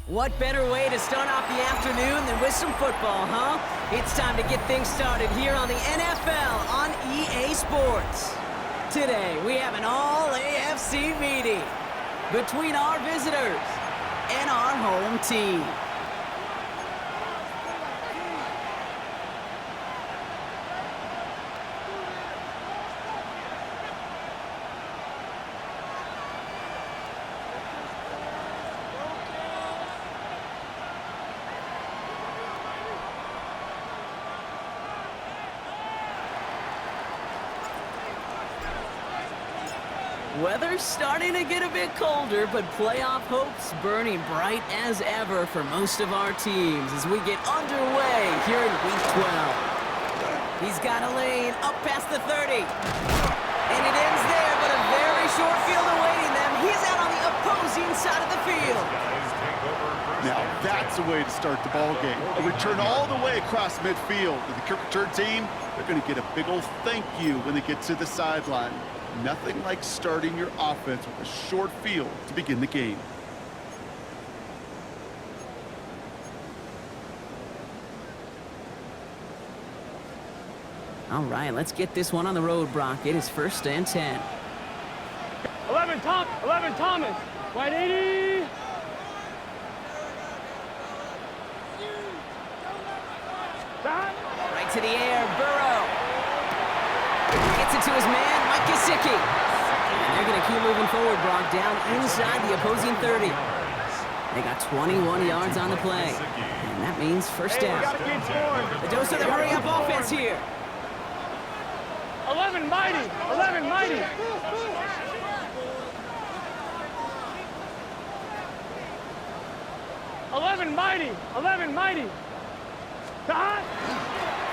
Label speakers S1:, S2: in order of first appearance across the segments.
S1: What better way to start off the afternoon than with some football, huh? It's time to get things started here on the NFL on EA Sports. Today, we have an all-AFC meeting between our visitors and our home team. Weather's starting to get a bit colder, but playoff hopes burning bright as ever for most of our teams as we get underway here in Week 12. He's got a lane up past the 30. And it ends there, but a very short field awaiting them. He's out on the opposing side of the field.
S2: Now that's a way to start the ball game. A return all the way across midfield. And the kick return team, they're going to get a big old thank you when they get to the sideline. Nothing like starting your offense with a short field to begin the game.
S1: All right, let's get this one on the road, Brock. It is 1st and 10.
S3: 11 Thomas. Wide 80.
S1: Right to the air, Burrow. Gets it to his man, Mike Gesicki. And they're going to keep moving forward, Brock, down inside the opposing 30. They got 21 yards on the play. And that means first down. The dose of the hurry-up offense here.
S3: 11 mighty. 11 mighty.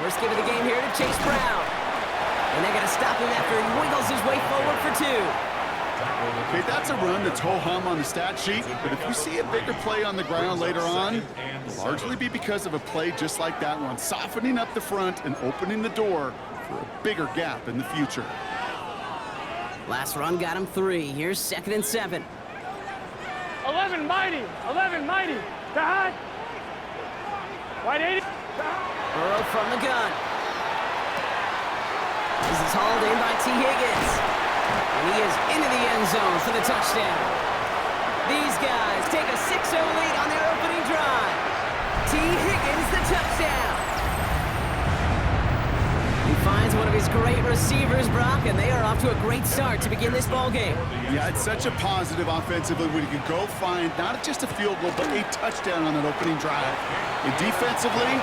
S1: First give of the game here to Chase Brown. And they're going to stop him after he wiggles his way forward for 2.
S2: Okay, that's a run that's ho-hum on the stat sheet, but if you see a bigger play on the ground later on, it'll largely be because of a play just like that one, softening up the front and opening the door for a bigger gap in the future.
S1: Last run got him 3. Here's 2nd and 7.
S3: 11 mighty. Wide 80.
S1: Burrow from the gun. This is hauled in by T. Higgins. And he is into the end zone for the touchdown. These guys take a 6-0 lead on their opening drive. T. Higgins, the touchdown. He finds one of his great receivers, Brock, and they are off to a great start to begin this ball game.
S2: Yeah, it's such a positive offensively when you can go find not just a field goal, but a touchdown on that opening drive. And defensively,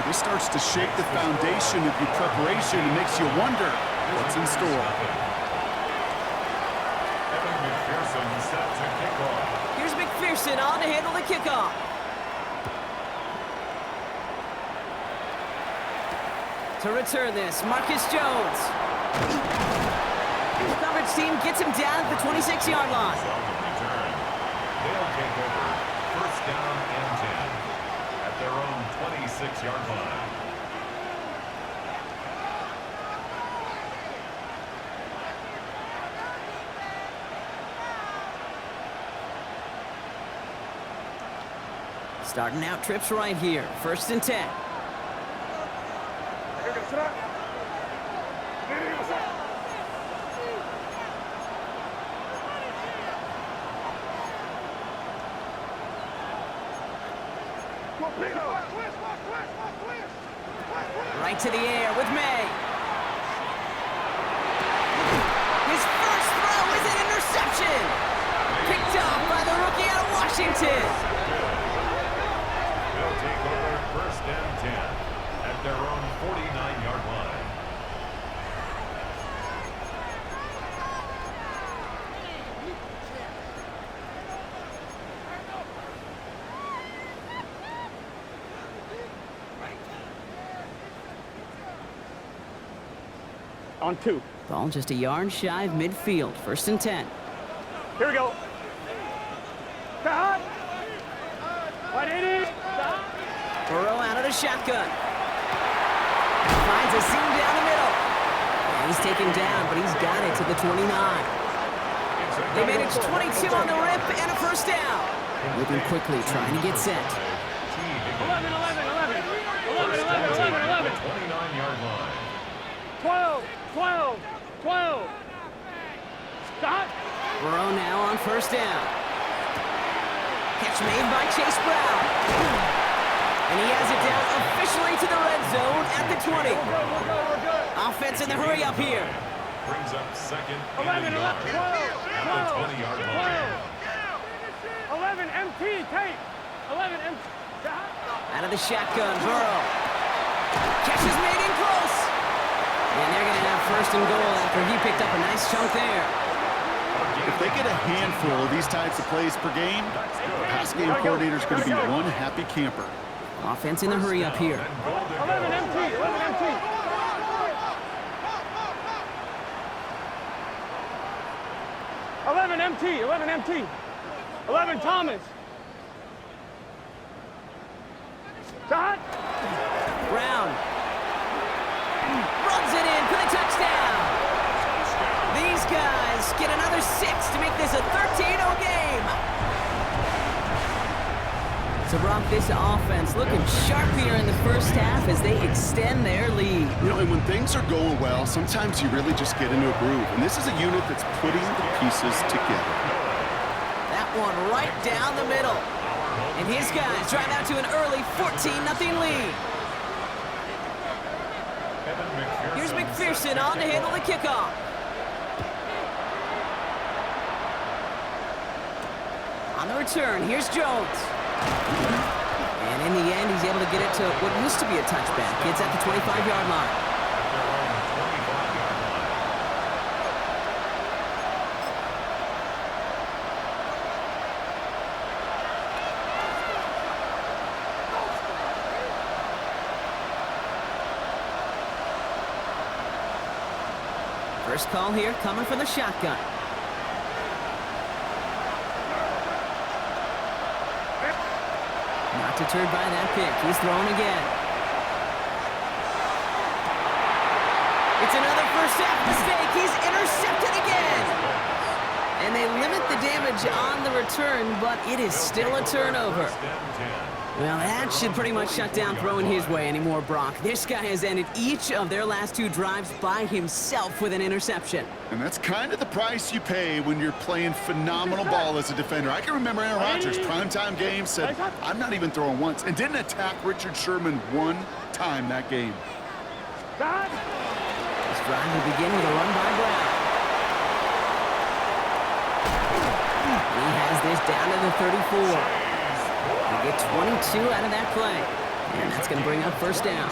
S2: this starts to shake the foundation of your preparation and makes you wonder what's in store.
S1: Here's McPherson on to handle the kickoff. To return this, Marcus Jones. The coverage team gets him down at the 26-yard line.
S4: They'll take over 1st down and 10 at their own 26-yard line.
S1: Starting out trips right here. 1st and 10. Right to the air with May. His first throw is an interception. Picked up by the rookie out of Washington.
S4: They'll take over 1st and 10 at their own 49-yard line.
S3: On 2.
S1: Ball just a yard shy of midfield. 1st and 10.
S3: Here we go. Wide 80.
S1: Burrow out of the shotgun. Finds a seam down the middle. And he's taken down, but he's got it to the 29.
S4: It's a
S1: They manage 22 on the rip and a first down. Moving quickly, trying to get set.
S3: 11, 11, 11. 11, 11, 11, 11.
S4: 29-yard line.
S3: 12, 12, 12. Stop.
S1: Burrow now on first down. Catch made by Chase Brown. And he has it down officially to the red zone at the 20.
S3: We're good.
S1: Offense in the hurry up here.
S4: Brings up second and
S3: 11, 11,
S4: a yard
S3: 12,
S4: at the 20-yard line.
S3: 11, MT, tape. 11, MT. Stop.
S1: Out of the shotgun, Burrow. Catch is made in close. And they're going to have first and goal after he picked up a nice chunk there.
S2: If they get a handful of these types of plays per game, the pass game coordinator is going to be one happy camper.
S1: Offense in the hurry up here.
S3: 11, MT, 11, MT. 11 MT, 11 MT. 11 Thomas. Shot.
S1: Brown runs it in for the touchdown. These guys get another 6 to make this a 13-0 game. So, Brock, this offense looking sharp here in the first half as they extend their lead.
S2: You know, and when things are going well, sometimes you really just get into a groove. And this is a unit that's putting the pieces together.
S1: That one right down the middle. And his guys drive out to an early 14-0 lead. Here's McPherson on to handle the kickoff. On the return, here's Jones. And in the end, he's able to get it to what used to be a touchback. It's at the 25-yard line. First call here coming from the shotgun. Not deterred by that pick. He's throwing again. It's another first half mistake. He's intercepted again. And they limit the damage on the return, but it is still a turnover. Well, that should pretty much shut down throwing his way anymore, Brock. This guy has ended each of their last 2 drives by himself with an interception.
S2: And that's kind of the price you pay when you're playing phenomenal ball as a defender. I can remember Aaron Rodgers' primetime game said, I'm not even throwing once, and didn't attack Richard Sherman one time that game.
S1: This drive will begin with a run by Brown. And he has this down to the 34. They get 22 out of that play. And that's going to bring up first down.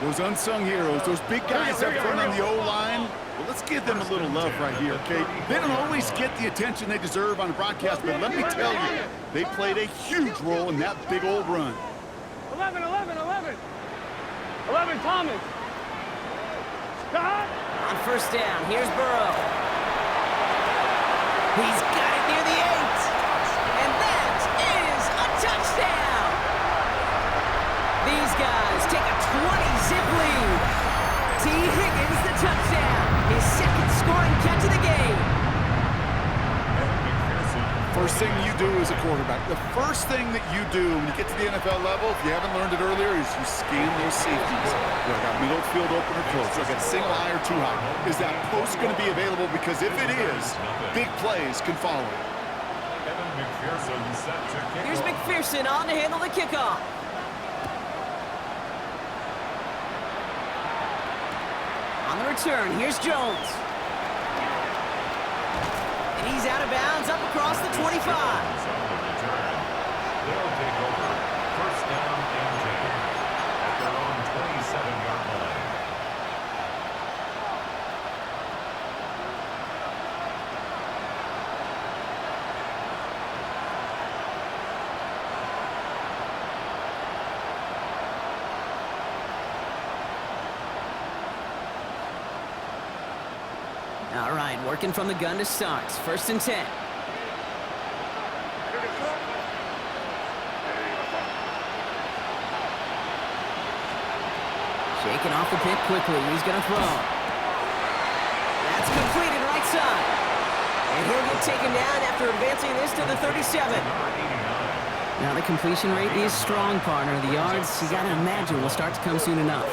S2: Those unsung heroes, those big guys up front on the O-line, well, let's give them a little love right here, okay? They don't always get the attention they deserve on the broadcast, but let me tell you, they played a huge role in that big old run.
S3: 11, 11, 11. 11 Thomas. Stop.
S1: On first down, here's Burrow. He's got it near the 8. And that is a touchdown. These guys take a 20-zip lead. T. Higgins the touchdown. His second scoring catch of the game.
S2: First thing you do as a quarterback, the first thing that you do when you get to the NFL level, if you haven't learned it earlier, is you scan those safeties. Do I got middle field open or close? Do I got single high or too high? Is that post going to be available? Because if it is, big plays can follow.
S1: Here's McPherson on to handle the kickoff. On the return, here's Jones. And he's out of bounds up across the 25.
S4: They'll take over first down and 10 at their own 27-yard line.
S1: All right, working from the gun to start. First and 10. Shaking off the pick quickly. He's going to throw. That's completed right side. And he'll get taken down after advancing this to the 37. Now the completion rate is strong, partner. The yards, you got to imagine, will start to come soon enough.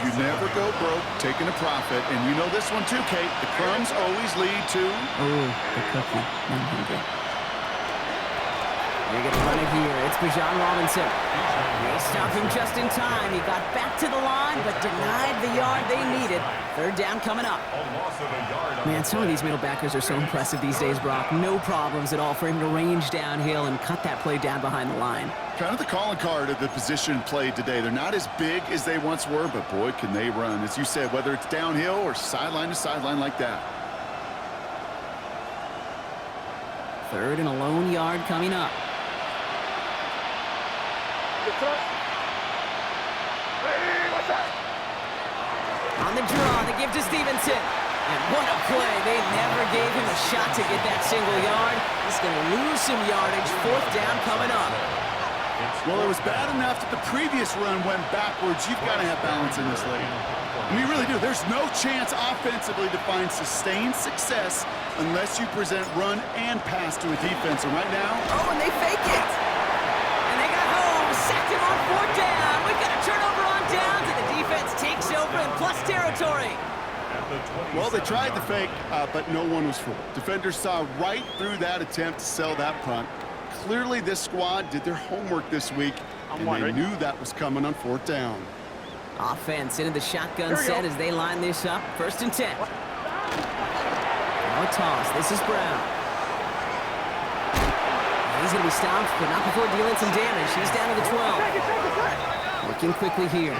S2: You never go broke taking a profit. And you know this one too, Kate. The crumbs always lead to...
S1: Oh, the cookie. 100. They're going to run it here. It's Bijan Robinson. They stop him just in time. He got back to the line, but denied the yard they needed. Third down coming up. Man, some of these middle backers are so impressive these days, Brock. No problems at all for him to range downhill and cut that play down behind the line.
S2: Kind of the calling card of the position played today. They're not as big as they once were, but boy, can they run. As you said, whether it's downhill or sideline to sideline like that.
S1: Third and a lone yard coming up. On the draw, they give to Stevenson. And what a play. They never gave him a shot to get that single yard. He's going to lose some yardage. Fourth down coming up.
S2: Well, it was bad enough that the previous run went backwards. You've got to have balance in this league. And you really do. There's no chance offensively to find sustained success unless you present run and pass to a defense. And right now...
S1: Oh, and they fake it. And they got home. Sacked him on fourth down. We've got a turnover on downs, and the defense takes over in plus territory.
S2: Well, they tried the fake, but no one was fooled. Defenders saw right through that attempt to sell that punt. Clearly, this squad did their homework this week, and they knew that was coming on fourth down.
S1: Offense into the shotgun set as they line this up. First and 10. Now a toss. This is Brown. He's going to be stopped, but not before dealing some damage. He's down to the 12. Working quickly here.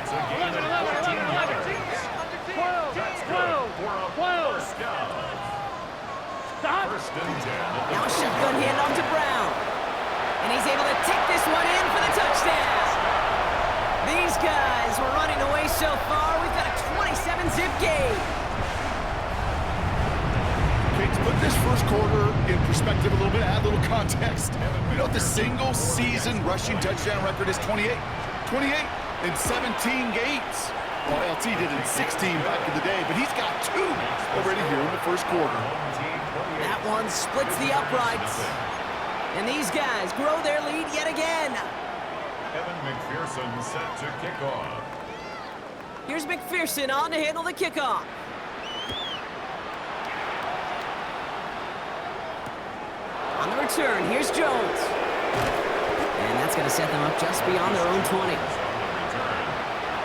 S1: Now a shotgun handoff to Brown. And he's able to take this one in for the touchdown. These guys were running away so far. We've got a 27-zip game.
S2: Okay, to put this first quarter in perspective a little bit, add a little context. You know, the single-season rushing touchdown record is 28. 28 in 17 games. Well, LT did in 16 back in the day, but he's got 2 already here in the first quarter.
S1: That one splits the uprights. And these guys grow their lead yet again.
S4: Evan McPherson set to kick off.
S1: Here's McPherson on to handle the kickoff. On the return, here's Jones. And that's going to set them up just beyond their own 20.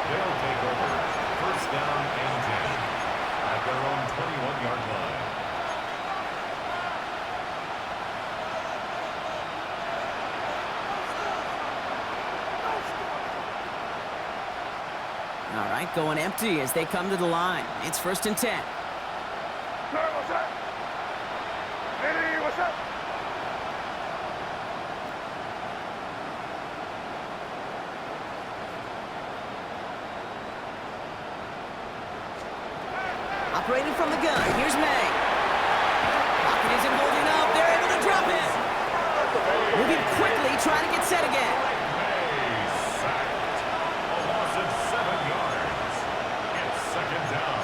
S4: They'll take over. First down and 10 at their own 21-yard line.
S1: All right, going empty as they come to the line. It's first and 10.
S3: What's up? Hey, what's up?
S1: Operating from the gun, here's May. Pocket isn't holding up. They're able to drop it. Moving quickly, trying to get set again.
S4: May sacked. A loss of 7 yards. It's second down.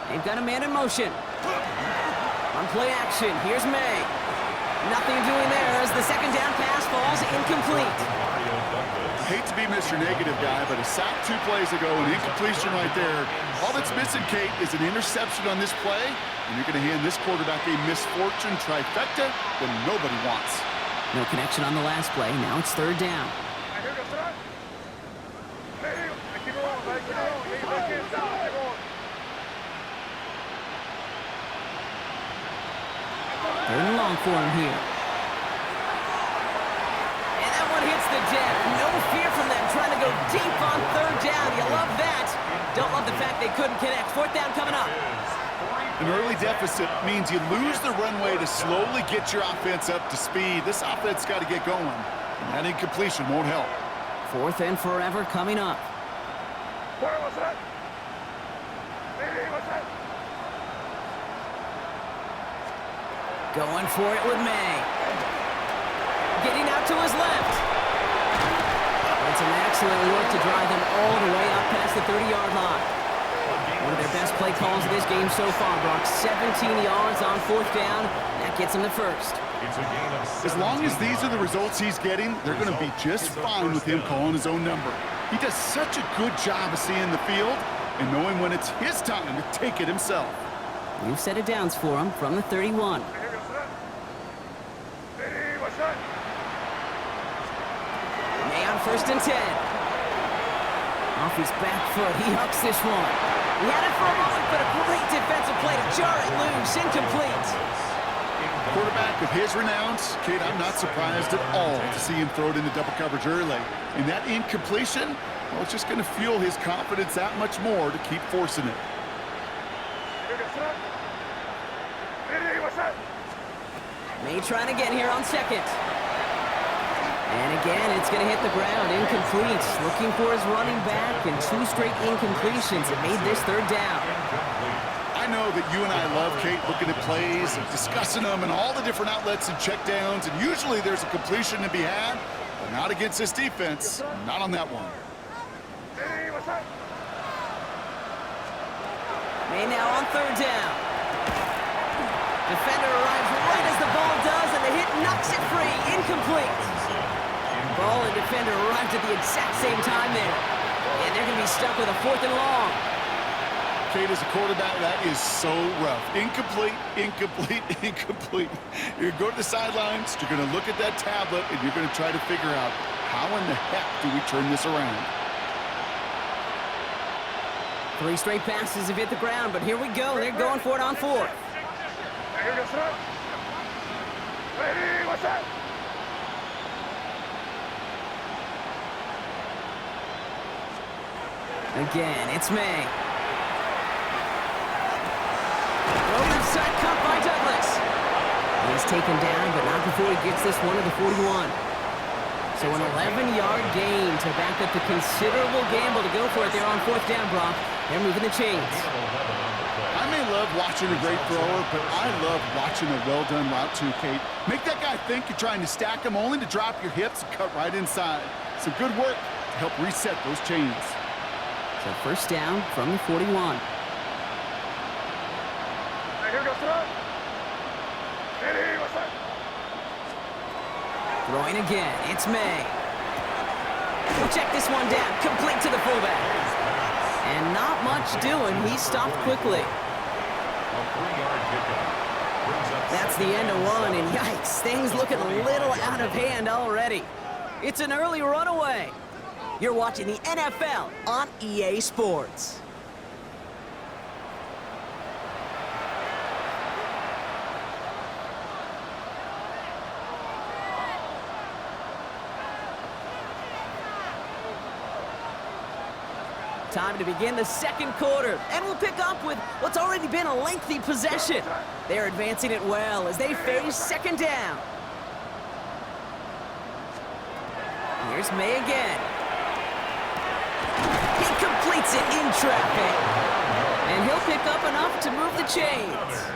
S1: They've got a man in motion. On play action, here's May. Nothing doing there as the second down pass falls incomplete.
S2: Hate to be Mr. Negative guy, but a sack 2 plays ago, an incompletion right there. All that's missing, Kate, is an interception on this play, and you're going to hand this quarterback a misfortune trifecta that nobody wants.
S1: No connection on the last play. Now it's third down. Third and long for him here. And that one hits the deck. No fear from them trying to go deep on third down. You love that. Don't love the fact they couldn't connect. Fourth down coming up.
S2: An early deficit means you lose the runway to slowly get your offense up to speed. This offense got to get going, and that incompletion won't help.
S1: Fourth and forever coming up.
S3: What's that? Hey, what's that?
S1: Going for it with May. getting out to his left. It's an excellent work to drive them all the way up past the 30-yard line. One of their best play calls of this game so far, Brock. 17 yards on 4th down. That gets him the first.
S4: It's a gain of 17.
S2: As long as these are the results he's getting, they're going to be just fine with him calling his own number. He does such a good job of seeing the field and knowing when it's his time to take it himself.
S1: New set of downs for him from the 31. May on 1st and 10. Off his back foot, he hucks this one. He had it for a moment, but a great defensive play to jar it loose. Incomplete.
S2: Quarterback of his renowns, Kate, I'm not surprised at all to see him throw it into double coverage early. And that incompletion, well, it's just going to fuel his confidence that much more to keep forcing it.
S1: May trying again here on 2nd. And again, it's going to hit the ground. Incomplete. Looking for his running back, and 2 straight incompletions. It made this 3rd down.
S2: I know that you and I love, Kate, looking at plays and discussing them and all the different outlets and checkdowns, and usually there's a completion to be had, but not against this defense. Not on that one.
S1: May now on 3rd down. Defender arrives right as the ball does, and the hit knocks it free. Incomplete. Ball and defender arrived at the exact same time there. And they're going to be stuck with a 4th and long.
S2: Kate, as a quarterback, that is so rough. Incomplete, incomplete, incomplete. You're going to go to the sidelines, you're going to look at that tablet, and you're going to try to figure out how in the heck do we turn this around.
S1: 3 straight passes have hit the ground, but here we go. They're going for it on 4th. Again, it's May. Left side cut by Douglas. He's taken down, but not before he gets this one to the 41. So an 11-yard gain to back up the considerable gamble to go for it there on 4th down, Brock. They're moving the chains.
S2: I may love watching a great thrower, but I love watching a well-done route too, Kate. Make that guy think you're trying to stack him, only to drop your hips and cut right inside. Some good work to help reset those chains.
S1: So 1st down from the 41. Throwing again, it's May. We'll check this one down, complete to the fullback. And not much doing, he stopped quickly. That's the end of one, and yikes, things looking a little out of hand already. It's an early runaway. You're watching the NFL on EA Sports. Time to begin the 2nd quarter, and we'll pick up with what's already been a lengthy possession. They're advancing it well as they face 2nd down. Here's May again. He completes it in traffic, and he'll pick up enough to move the chains.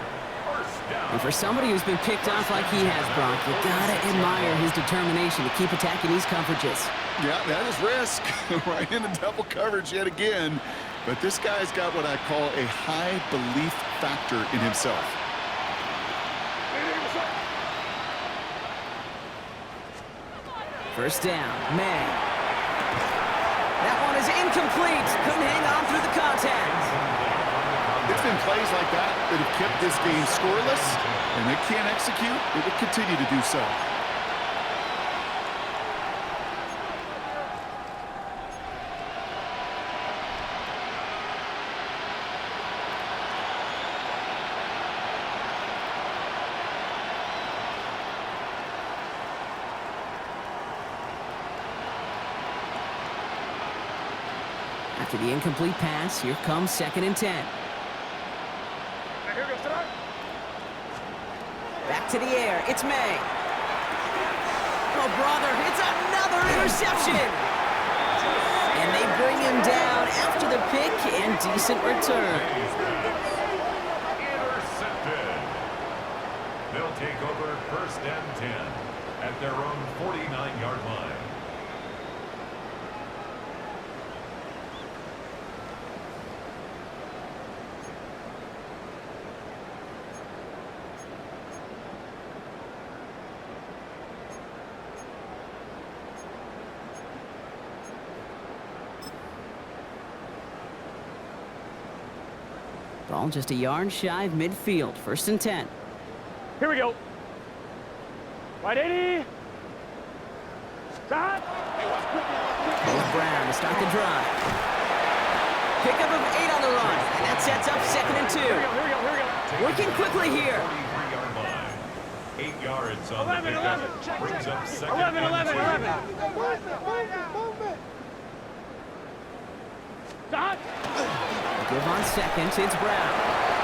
S1: And for somebody who's been picked off like he has, Brock, you gotta admire his determination to keep attacking these coverages.
S2: Yeah, that is risk. Right into double coverage yet again. But this guy's got what I call a high belief factor in himself.
S1: First down, May. That one is incomplete. Couldn't hang on through the contact.
S2: It's been plays like that that have kept this game scoreless, and they can't execute. They will continue to do so.
S1: After the incomplete pass, here comes 2nd and 10. Back to the air, it's May. Oh, brother, it's another interception! And they bring him down after the pick and decent return.
S4: Intercepted. They'll take over 1st and 10. at their own 49-yard line.
S1: Ball just a yard shy of midfield. 1st and 10.
S3: Here we go. Right 80. Stop.
S1: Brown to start the drive. Pickup of 8 on the run. And that sets up 2nd and 2.
S3: Here we go.
S1: Working quickly here.
S4: 43-yard line. 8 yards on
S3: 11,
S4: the
S3: 11.
S4: pickup. Brings up 2nd
S3: 11,
S4: and
S3: 11,
S4: 2.
S3: 11. Stop.
S1: Give on 2nd. It's Brown.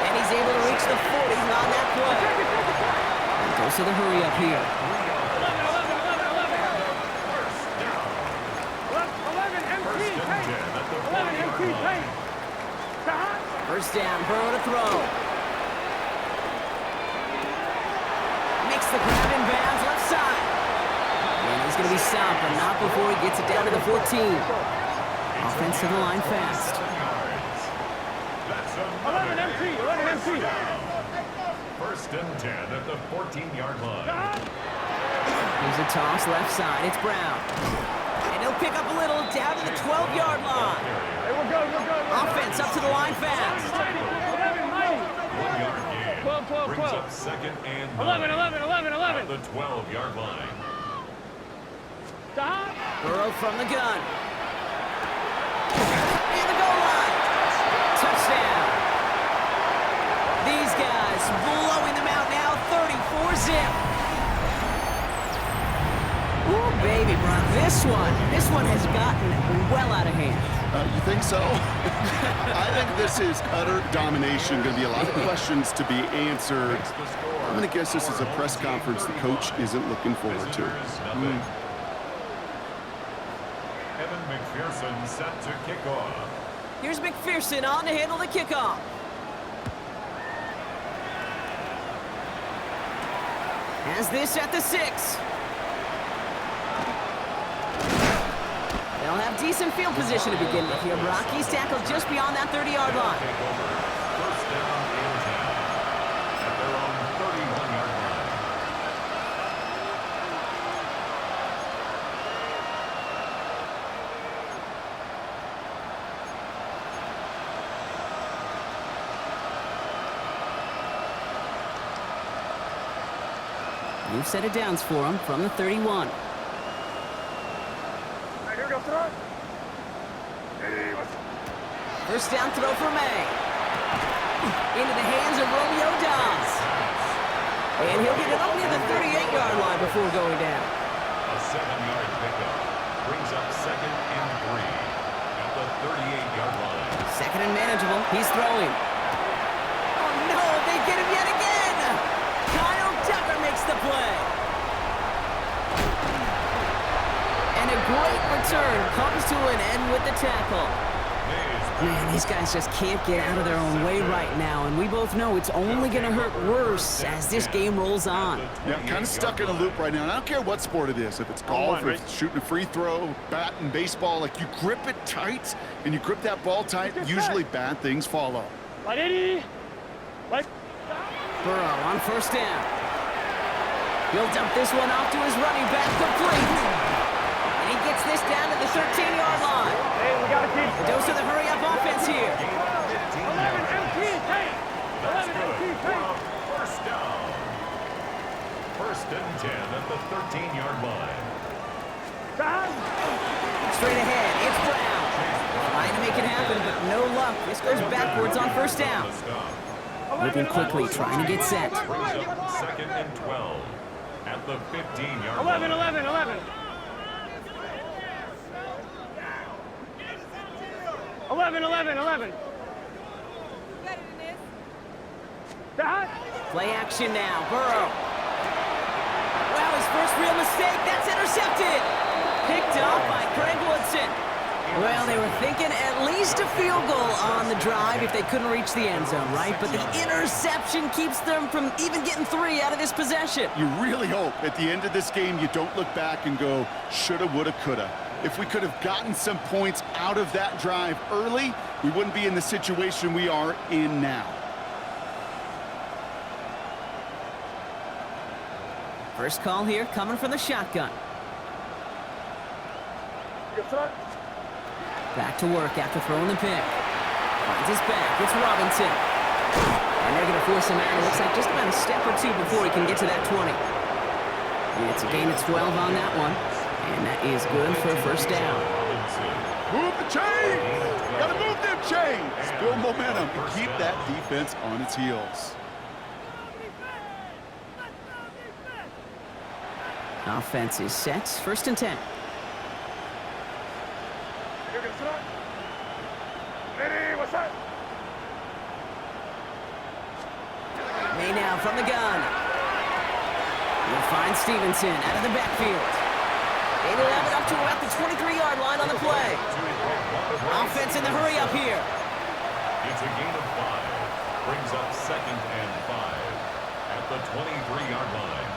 S1: And he's able to reach the 40 on that play. And goes to the hurry up here.
S3: 11, MT, tank. 11, MT, tank. Stop.
S1: 1st down. Burrow to throw. Makes the grab in bounds left side. And he's going to be stopped, but not before he gets it down to the 14. Offense to the line fast.
S3: 11 MT, 11 MT.
S4: 1st and 10 at the 14-yard line.
S1: Here's a toss left side. It's Brown. And he'll pick up a little down to the 12-yard line.
S3: Hey, we're good.
S1: Offense up to the line fast.
S4: 1-yard gain.
S3: 12.
S4: Brings up 2nd and
S3: 11.
S4: at the 12-yard line.
S3: Stop.
S1: Burrow from the gun. And the goal line. Touchdown. These guys blowing them out now. 34-zip. Ooh, baby, Brock. This one has gotten well out of hand.
S2: You think so? I think this is utter domination. Going to be a lot of questions to be answered. I'm going to guess this is a press conference the coach isn't looking forward to.
S4: Evan McPherson set to kick off.
S1: Here's McPherson on to handle the kickoff. Has this at the 6. They'll have decent field position to begin with here. Brock, he's tackled just beyond that 30-yard line.
S4: 1st down and 10 at their own 31-yard line.
S1: New set of downs for him from the 31.
S3: Here we go, throw.
S1: 1st down throw for May. Into the hands of Romeo Dobbs. And he'll get it up near the 38-yard line before going down.
S4: A 7-yard pickup brings up 2nd and 3 at the 38-yard line.
S1: 2nd and manageable. He's throwing. Oh, no, they get him yet again. Kyle Tucker makes the play. And a great return comes to an end with the tackle. Man, these guys just can't get out of their own way right now, and we both know it's only going to hurt worse as this game rolls on.
S2: Yeah, kind of stuck in a loop right now, and I don't care what sport it is. If it's golf, or if it's shooting a free throw, bat and baseball, like you grip it tight, and you grip that ball tight, usually bad things follow.
S3: Right 80. Right.
S1: Burrow on 1st down. He'll dump this one off to his running back, complete. And he gets this down to the 13-yard line.
S3: Hey, we got to keep.
S1: A dose of the hurry-up offense here.
S3: 11 MT, tank. 11 MT, tank.
S4: 1st down. 1st and 10 at the 13-yard line.
S3: Stop.
S1: Straight ahead, it's Brown. Trying to make it happen, but no luck. This goes backwards on 1st down. Moving quickly, trying to get set.
S4: Brings up 2nd and 12 at the 15-yard line.
S3: 11. 11. Stop.
S1: Play action now, Burrow. Wow, his first real mistake, that's intercepted. Picked off by Craig Woodson. Well, they were thinking at least a field goal on the drive if they couldn't reach the end zone, right? But the interception keeps them from even getting 3 out of this possession.
S2: You really hope at the end of this game you don't look back and go, shoulda, woulda, coulda. If we could have gotten some points out of that drive early, we wouldn't be in the situation we are in now.
S1: First call here coming from the shotgun. Back to work after throwing the pick. Finds his back. It's Robinson. And they're going to force him out. It looks like just about a step or 2 before he can get to that 20. It's a gain of 12 on that one. And that is good for a first down.
S2: Move the chains! Gotta move them chains! Build momentum and keep that defense on its heels.
S1: Offense is set. First and 10. May now from the gun. He'll find Stevenson out of the backfield. They will have it up to about the 23-yard line on the play. Offense in the hurry up here.
S4: It's a gain of 5. Brings up 2nd and 5 at the 23-yard line.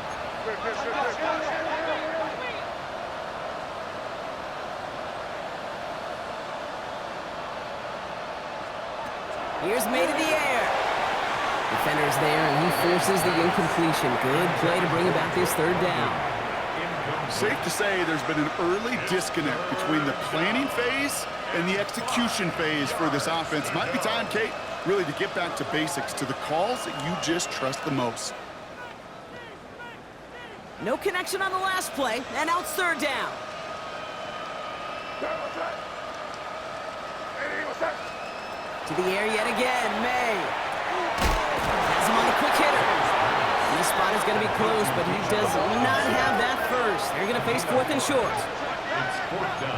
S1: Here's May to the air. Defender's there, and he forces the incompletion. Good play to bring about this 3rd down.
S2: Safe to say there's been an early disconnect between the planning phase and the execution phase for this offense. Might be time, Kate, really to get back to basics, to the calls that you just trust the most.
S1: No connection on the last play, and now it's 3rd down. To the air yet again, May. Has him on the quick hitter. And this spot is going to be close, but he does not have that first. They're going to face 4th and short.
S4: It's 4th down.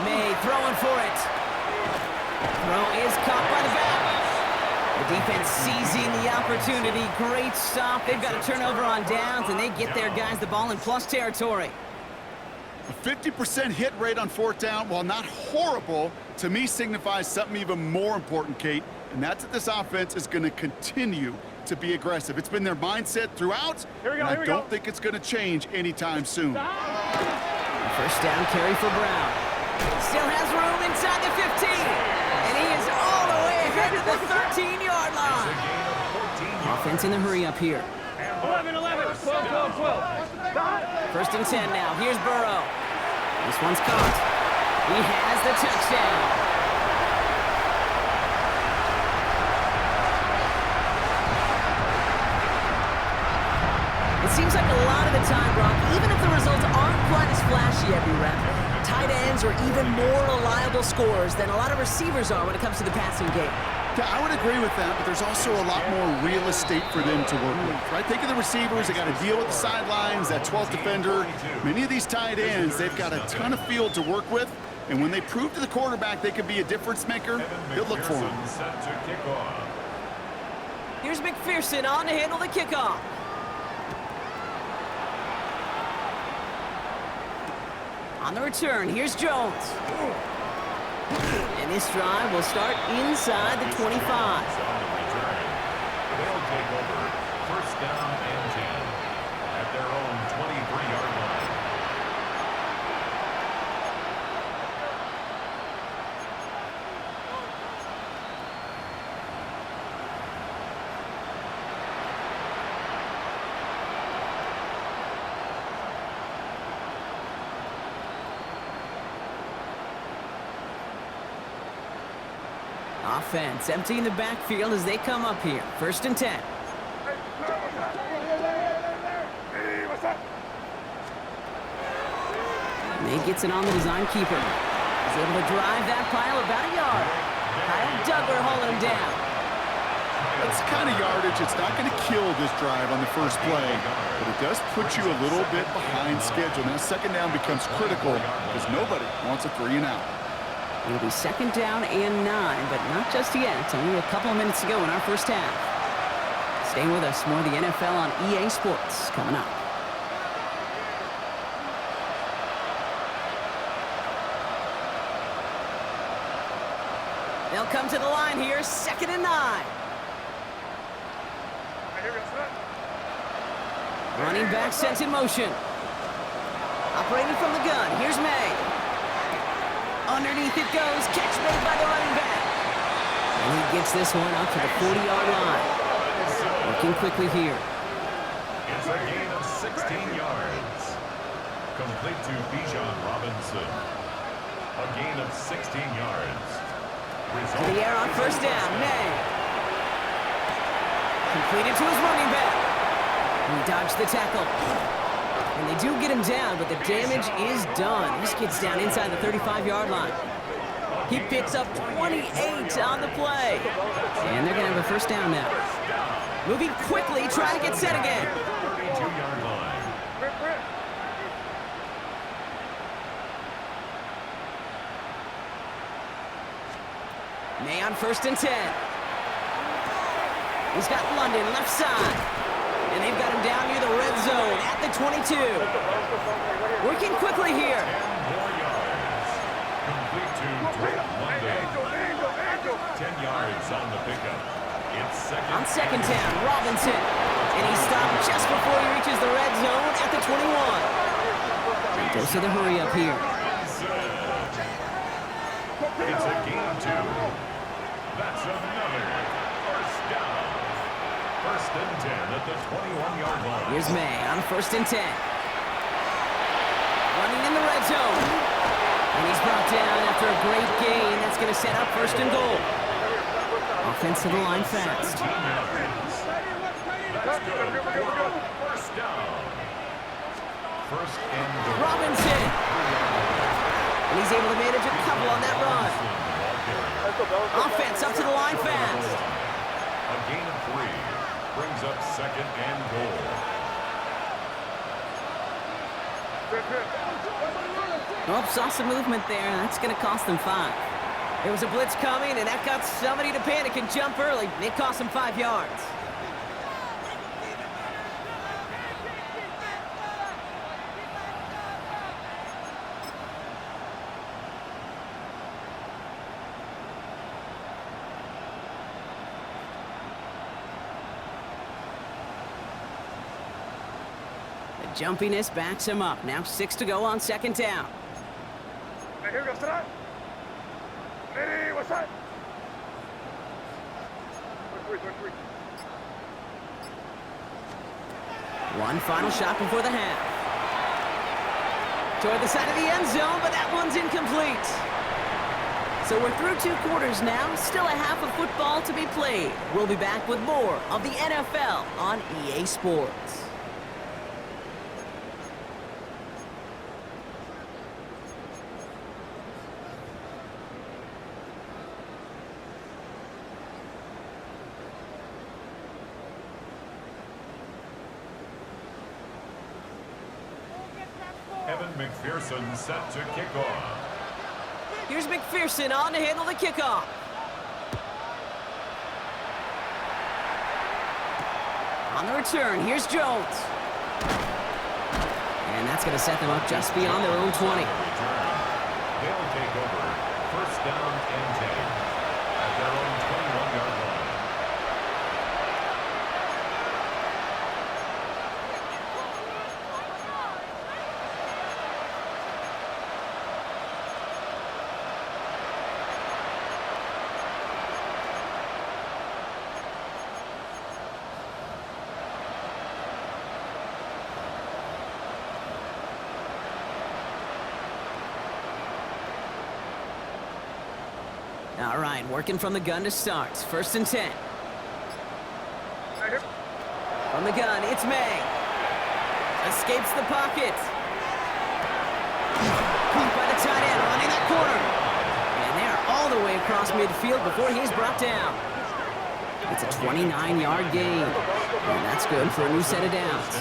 S1: May throwing for it. Throw is caught by the back. The defense seizing the opportunity. Great stop. They've got a turnover on downs, and they get their guys the ball in plus territory.
S2: A 50% hit rate on 4th down, while not horrible, to me signifies something even more important, Kate, and that's that this offense is going to continue to be aggressive. It's been their mindset throughout, and I don't think it's going to change anytime soon.
S1: First down carry for Brown. Still has room inside the 15. And he is all the way ahead to the 13-yard line. Offense in the hurry up here.
S3: 11, 12, 12.
S1: First and 10 now. Here's Burrow. This one's caught. He has the touchdown. It seems like a lot of the time, Brock, even if the results aren't quite as flashy every rep, tight ends are even more reliable scorers than a lot of receivers are when it comes to the passing game.
S2: Yeah, I would agree with that, but there's also a lot more real estate for them to work with, right? Think of the receivers. They got to deal with the sidelines, that 12th defender. Many of these tight ends, they've got a ton of field to work with, and when they prove to the quarterback they can be a difference maker, he'll look for them.
S1: Here's McPherson on to handle the kickoff. On the return, here's Jones. And this drive will start inside the 25.
S4: They'll take over 1st down and 10 at their own 23-yard line.
S1: Offense emptying the backfield as they come up here. 1st and 10. May gets it on the design keeper. He's able to drive that pile about a yard. Kyle Duggar hauling him down.
S2: That's the kind of yardage. It's not going to kill this drive on the first play, but it does put you a little bit behind schedule. Now 2nd down becomes critical because nobody wants a 3 and out.
S1: It'll be 2nd down and 9, but not just yet. Only a couple of minutes to go in our first half. Stay with us. More of the NFL on EA Sports coming up. They'll come to the line here, 2nd and 9. Running back sent in motion. Operating from the gun, here's May. Underneath it goes, catch made by the running back. And he gets this one up to the 40-yard line. Working quickly here.
S4: It's a gain of 16 yards. Complete to Bijan Robinson. A gain of 16 yards.
S1: To the air on 1st down, May. Completed to his running back. He dodged the tackle. And they do get him down, but the damage is done. This gets down inside the 35-yard line. He picks up 28 on the play. And they're going to have a 1st down now. Moving quickly, trying to get set again.
S4: 32-yard line.
S1: May on 1st and 10. He's got London left side. And they've got him down near the red zone at the 22. Working quickly here.
S4: 10 more yards. Complete to Drake London. 10 yards on the pickup. It's second.
S1: On 2nd down, Robinson. And he's stopped just before he reaches the red zone at the 21. Goes to the hurry up here.
S4: It's a gain of 2. That's another 1st down. 1st and 10 at the 21-yard line.
S1: Here's May on 1st and 10. Running in the red zone. And he's brought down after a great gain. That's going to set up 1st and goal. Offense to the line fast.
S4: 17 yards. That's good for 1st down. 1st and goal.
S1: Robinson. And he's able to manage a couple on that run. Offense up to the line fast.
S4: A gain of 3 brings up 2nd and goal.
S1: Oh, saw some movement there. That's going to cost them 5. There was a blitz coming, and that got somebody to panic and jump early. It cost them 5 yards. The jumpiness backs him up. Now 6 to go on 2nd down. One final shot before the half. Toward the side of the end zone, but that one's incomplete. So we're through 2 quarters now. Still a half of football to be played. We'll be back with more of the NFL on EA Sports.
S4: McPherson set to kick off.
S1: Here's McPherson on to handle the kickoff. On the return, here's Jones. And that's going to set them up just beyond their own 20.
S4: They'll take over 1st down and 10 at their own 21-yard line.
S1: All right, working from the gun to start. 1st and 10. From the gun, it's May. Escapes the pocket. Caught by the tight end, running that corner. And they are all the way across midfield before he's brought down. It's a 29-yard gain. And that's good for a new set of downs.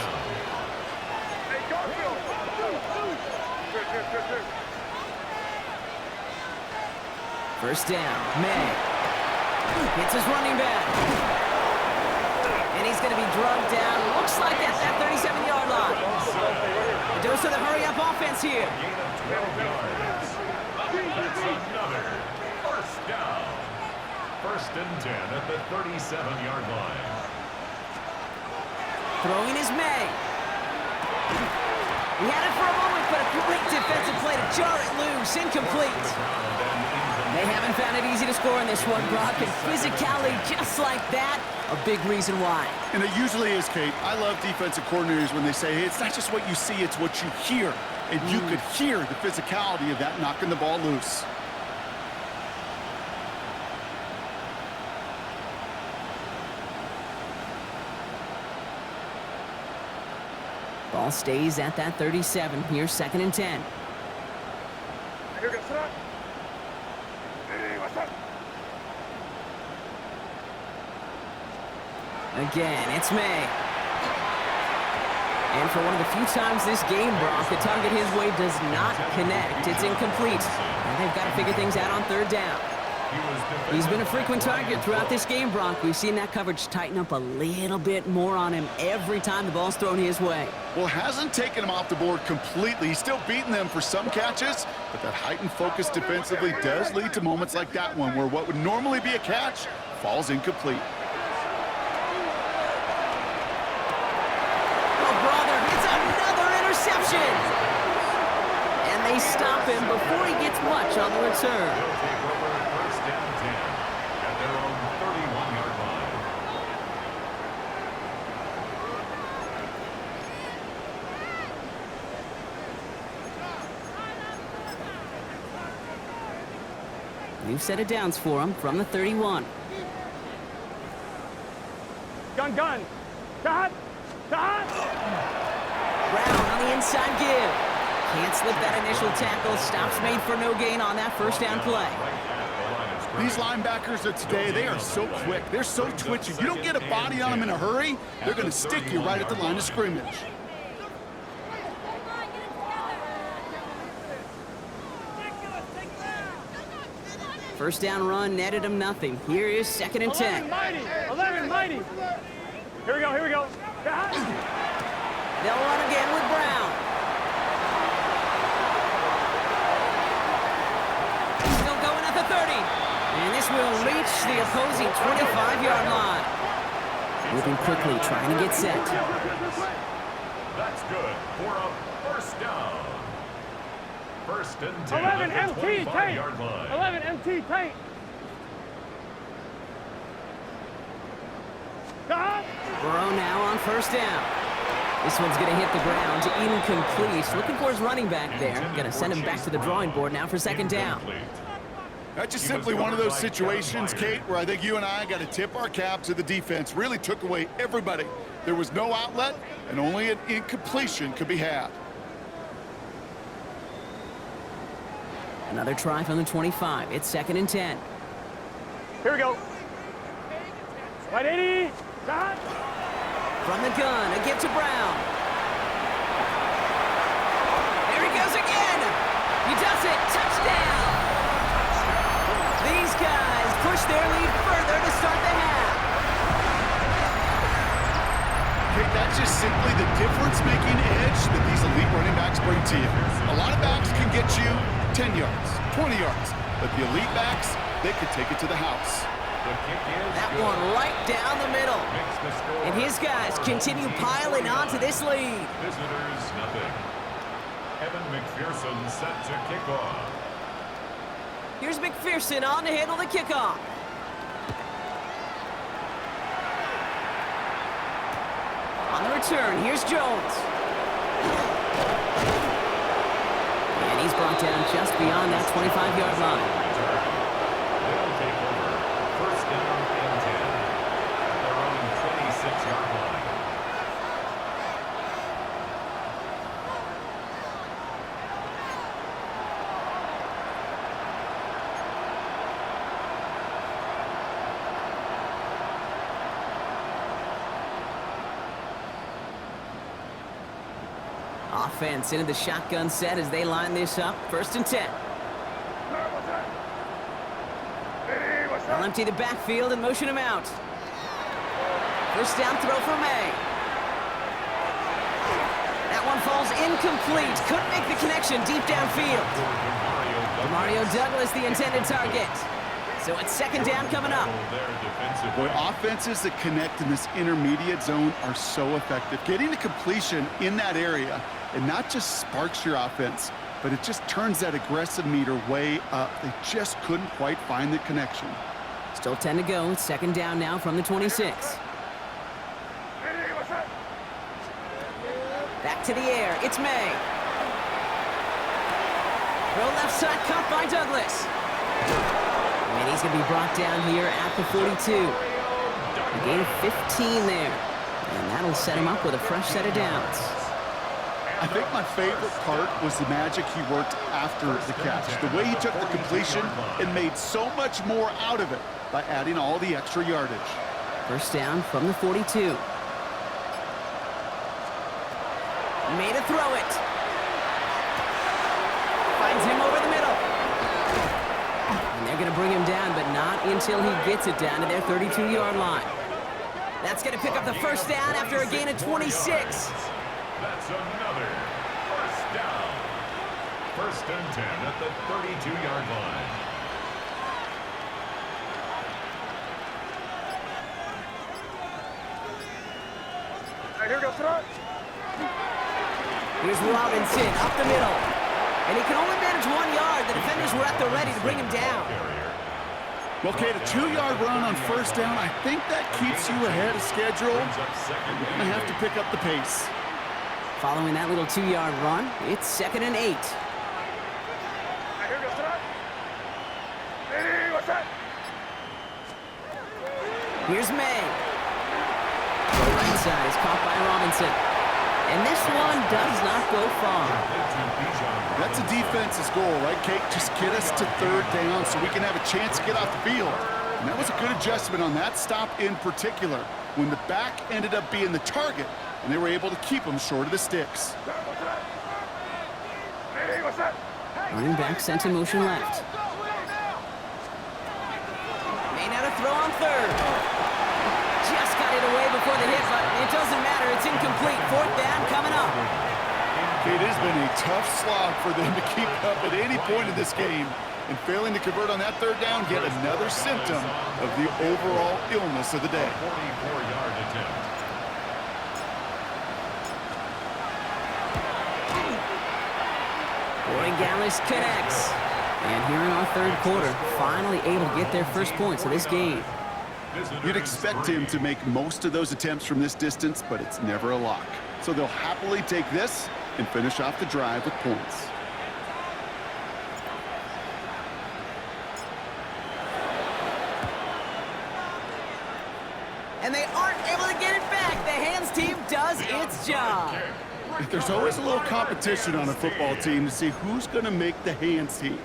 S1: First down, May. Hits his running back. And he's going to be drugged down. Looks like at that 37-yard line. A dose of the hurry-up offense here.
S4: Gain of 12 yards. That's another first down. First and 10 at the 37-yard line.
S1: Throwing is May. He had it for a moment, but a great defensive play to jar it loose. Incomplete. They haven't found it easy to score in this one, Brock, and physicality just like that, a big reason why.
S2: And it usually is, Kate. I love defensive coordinators when they say, hey, it's not just what you see, it's what you hear. And you could hear the physicality of that knocking the ball loose.
S1: Ball stays at that 37. Here's 2nd and 10. Again, it's May. And for one of the few times this game, Brock, the target his way does not connect. It's incomplete. And they've got to figure things out on 3rd down. He's been a frequent target throughout this game, Brock. We've seen that coverage tighten up a little bit more on him every time the ball's thrown his way.
S2: Well, hasn't taken him off the board completely. He's still beating them for some catches, but that heightened focus defensively does lead to moments like that one where what would normally be a catch falls incomplete.
S1: Oh, brother, it's another interception! And they stop him before he gets much on the return.
S4: First and 10 at their own 31-yard line.
S1: New set of downs for him from the 31.
S3: Gun, gun. Dot, dot.
S1: Brown on the inside give. Can't slip that initial tackle. Stops made for no gain on that first down play.
S2: These linebackers of today, they are so quick. They're so twitchy. You don't get a body on them in a hurry, they're going to stick you right at the line of scrimmage.
S1: First down run netted him nothing. Here is 2nd and 10.
S3: 11 mighty. 11 mighty. Here we go, here we go. Dot.
S1: They'll run again with Brown. Still going at the 30. And this will reach the opposing 25-yard line. Moving quickly, trying to get set.
S4: That's good for a first down. First and 10
S3: 11
S4: at the
S3: MT
S4: 25-yard
S3: tank.
S4: line.
S3: 11 MT tank. Dot.
S1: Burrow now on first down. This one's going to hit the ground, incomplete. Looking for his running back there. Going to send him back to the drawing board now for 2nd down.
S2: That's just simply one of those situations, Kate, where I think you and I got to tip our cap to the defense. Really took away everybody. There was no outlet, and only an incompletion could be had.
S1: Another try from the 25. It's 2nd and 10.
S3: Here we go. Right 80. Dot.
S1: From the gun, a give to Brown. There he goes again. He does it. Touchdown. These guys push their lead further to start the half.
S2: Kate, that's just simply the difference-making edge that these elite running backs bring to you. A lot of backs can get you 10 yards, 20 yards, but the elite backs, they could take it to the house.
S4: The kick is
S1: That
S4: good.
S1: one right down the middle.
S4: Makes the score.
S1: And his guys continue piling onto this lead.
S4: Visitors, nothing. Evan McPherson set to kick off.
S1: Here's McPherson on to handle the kickoff. On the return, here's Jones. And he's brought down just beyond that 25-yard line.
S4: They'll take over. First down and 10 at their own 26-yard line.
S1: Offense into the shotgun set as they line this up. 1st and 10. They'll empty the backfield and motion him out. First down throw for May. That one falls incomplete. Couldn't make the connection deep downfield. Mario Douglas, the intended target. So it's second down coming up.
S2: Boy, offenses that connect in this intermediate zone are so effective. Getting the completion in that area, it not just sparks your offense, but it just turns that aggressive meter way up. They just couldn't quite find the connection.
S1: Still 10 to go. It's second down now from the 26. Back to the air. It's May. Throw left side, caught by Douglas. And he's going to be brought down here at the 42. A gain of 15 there. And that'll set him up with a fresh set of downs.
S2: I think my favorite part was the magic he worked after the catch. The way he took the completion and made so much more out of it by adding all the extra yardage.
S1: First down from the 42. Made a throw it. Finds him over the middle. And they're going to bring him down, but not until he gets it down to their 32-yard line. That's going to pick up the first down after a gain of 26.
S4: That's another first down. First and 10 at the 32-yard line.
S3: All right, here we go, throw it.
S1: Here's Robinson up the middle. And he can only manage 1 yard. The defenders were at the ready to bring him down.
S2: Well, Kate, a 2-yard run on first down, I think that keeps you ahead of schedule. You're going to have to pick up the pace.
S1: Following that little 2-yard run, it's second and 8.
S3: All right, here we go, throw it. Hey, what's that?
S1: Here's May. The right side is caught by Robinson. And this one does not go far.
S2: That's a defense's goal, right, Kate? Just get us to third down so we can have a chance to get off the field. And that was a good adjustment on that stop in particular, when the back ended up being the target, and they were able to keep him short of the sticks.
S3: Hey, what's that?
S1: Running back sent in motion left. May not have throw on third. Just got it away before the hit, but it doesn't matter. It's incomplete. Fourth down coming up.
S2: It has been a tough slog for them to keep up at any point in this game. And failing to convert on that third down, yet another symptom of the overall illness of the day.
S4: 44-yard attempt.
S1: Boy, Gallis connects. And here in our third quarter, finally able to get their first points of this game.
S2: You'd expect him to make most of those attempts from this distance, but it's never a lock. So they'll happily take this and finish off the drive with points.
S1: And they aren't able to get it back. The hands team does its job.
S2: There's always a little competition on a football team to see who's going to make the hands team.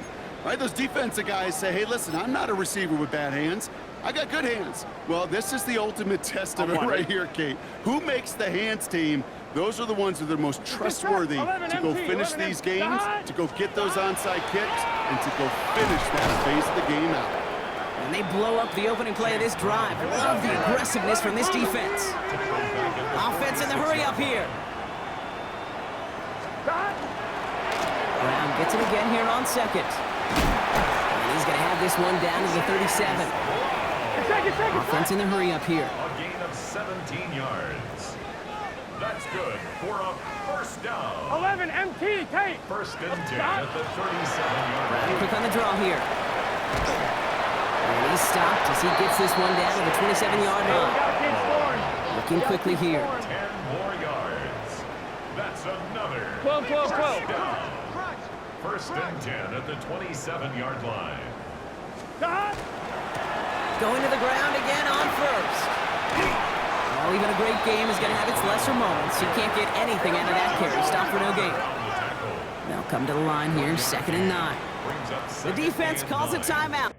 S2: Right? Those defensive guys say, hey, listen, I'm not a receiver with bad hands. I got good hands. Well, this is the ultimate test of it right here, Kate. Who makes the hands team? Those are the ones that are the most trustworthy to go finish these games, to go get those onside kicks, and to go finish that phase of the game out.
S1: And they blow up the opening play of this drive. Love the aggressiveness from this defense. Offense in the hurry up here. Brown gets it again here on second. And he's going to have this one down to the 37. Offense in the hurry up here.
S4: A gain of 17 yards. That's good for a first down.
S3: 11 MT, Tate.
S4: First and 10 at the 37-yard line.
S1: Quick on the draw here. And he's stopped as he gets this one down to the 27-yard line. Looking quickly here.
S4: 10 more yards. That's another
S3: 12.
S4: first down. First and 10 at the 27-yard line.
S1: Going to the ground again on first. Well, even a great game is going to have its lesser moments. You can't get anything out of that carry. Stop for no gain. They'll come to the line here, second and 9. The defense calls a timeout.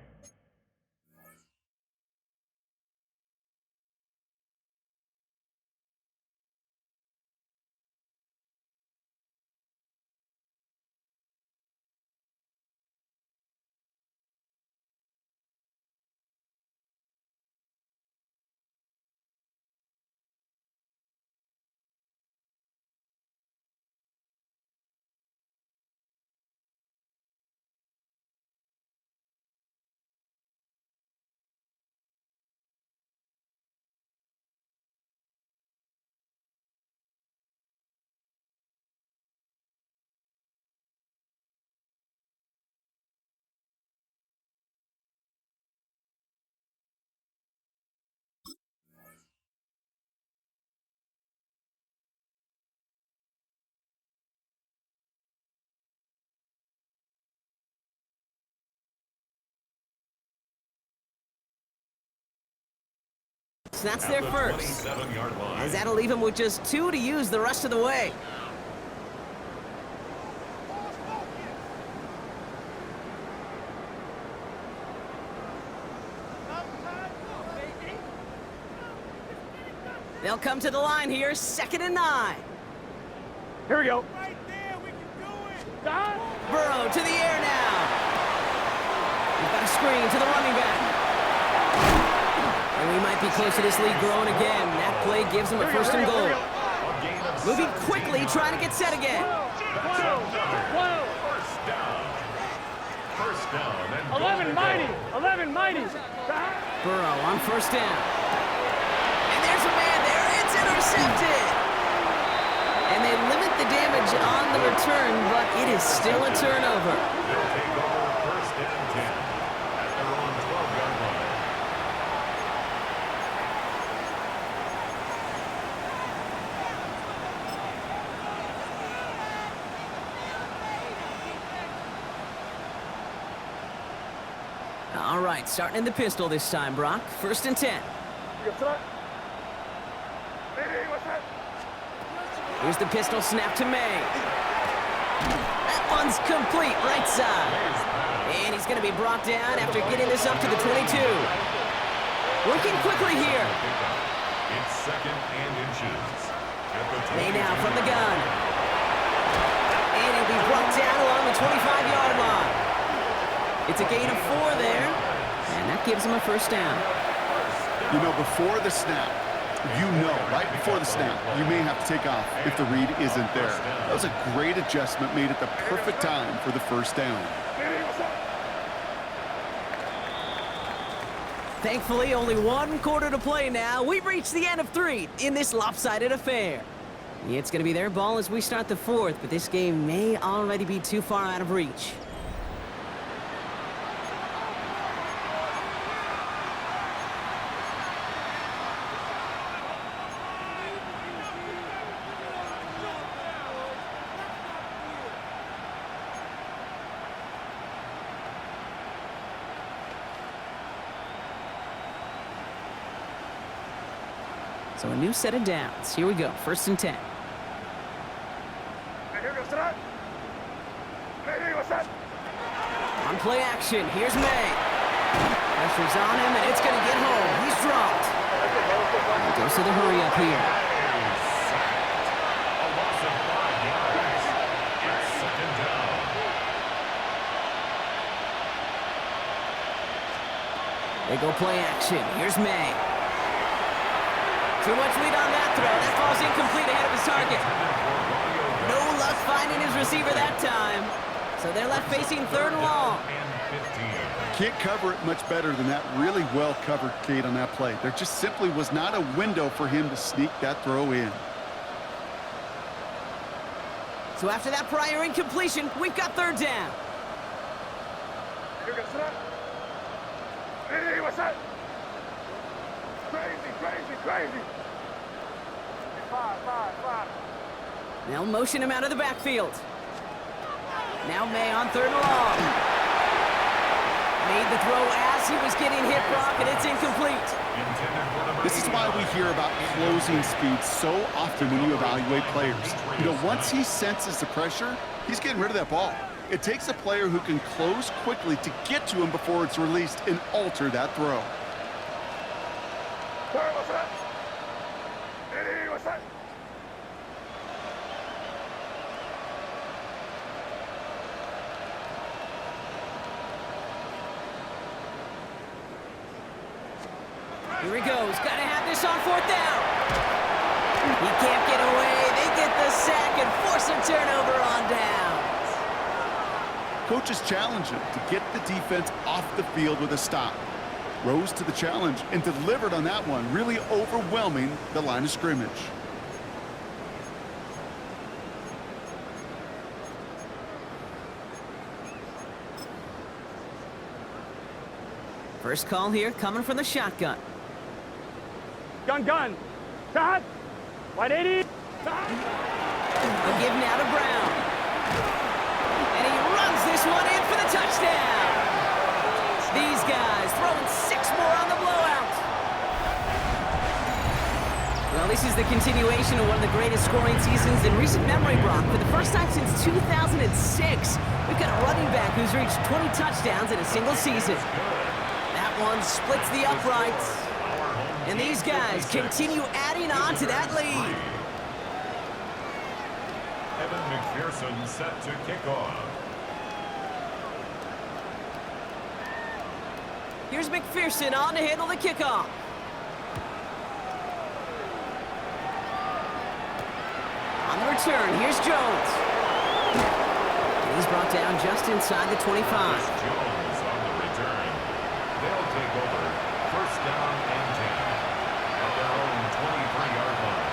S1: That's
S4: at
S1: their
S4: the
S1: first.
S4: 27-yard line.
S1: As that'll leave him with just 2 to use the rest of the way. They'll come to the line here, 2nd and 9.
S3: Here we go.
S1: Burrow to the air now. We've got a screen to the running back. And we might be close to this lead growing again. That play gives him a 1st and goal. Moving quickly, trying to get set again.
S4: First down. And
S3: 11 mighty. 11 mighty.
S1: Burrow on 1st down. And there's a man there. It's intercepted. And they limit the damage on the return, but it is still a turnover.
S4: They'll take over 1st and 10 at their own 12-yard line.
S1: All right, starting in the pistol this time, Brock. 1st and 10. Here's the pistol snap to May. That one's complete, right side. And he's going to be brought down after getting this up to the 22. Working quickly here.
S4: It's 2nd and inches. At the
S1: May now from the gun. And he'll be brought down along the 25-yard line. It's a gain of 4 there. And that gives him a 1st down.
S2: You know, before the snap, right before the snap, you may have to take off if the read isn't there. That was a great adjustment made at the perfect time for the 1st down.
S1: Thankfully, only 1 quarter to play now. We've reached the end of 3 in this lopsided affair. It's going to be their ball as we start the 4th, but this game may already be too far out of reach. So a new set of downs. Here we go, 1st and 10. On play action, here's May. Pressure's on him, and it's going to get home. He's dropped. He goes to the hurry up here.
S4: A loss of 5 yards. It's 2nd down.
S1: They go play action. Here's May. Too much lead on that throw. That ball's incomplete ahead of his target. No luck finding his receiver that time. So they're left facing 3rd and long.
S2: Can't cover it much better than that really well covered Kate on that play. There just simply was not a window for him to sneak that throw in.
S1: So after that prior incompletion, we've got 3rd down.
S3: Hey, what's that? Crazy. 5.
S1: They'll motion him out of the backfield. Now May on 3rd and long. Made the throw as he was getting hit, Brock, and it's incomplete.
S2: This is why we hear about closing speed so often when you evaluate players. You know, once he senses the pressure, he's getting rid of that ball. It takes a player who can close quickly to get to him before it's released and alter that throw.
S3: What's that? Hey, what's that?
S1: Here he goes. Got to have this on 4th down. He can't get away. They get the sack and force a turnover on downs.
S2: Coaches challenge him to get the defense off the field with a stop. Rose to the challenge and delivered on that one, really overwhelming the line of scrimmage.
S1: First call here coming from the shotgun.
S3: Gun. Shot. 180.
S1: A give now to Brown. And he runs this one in for the touchdown. These guys throwing 6 more on the blowout. is the continuation of one of the greatest scoring seasons in recent memory, Brock. For the first time since 2006, we've got a running back who's reached 20 touchdowns in a single season. That one splits the uprights. And these guys continue adding on to that lead.
S4: Evan McPherson set to kick off.
S1: Here's McPherson on to handle the kickoff. On the return, here's Jones. And he's brought down just inside the 25.
S4: Jones on the return. They'll take over. First down and 10 at their own 23-yard line.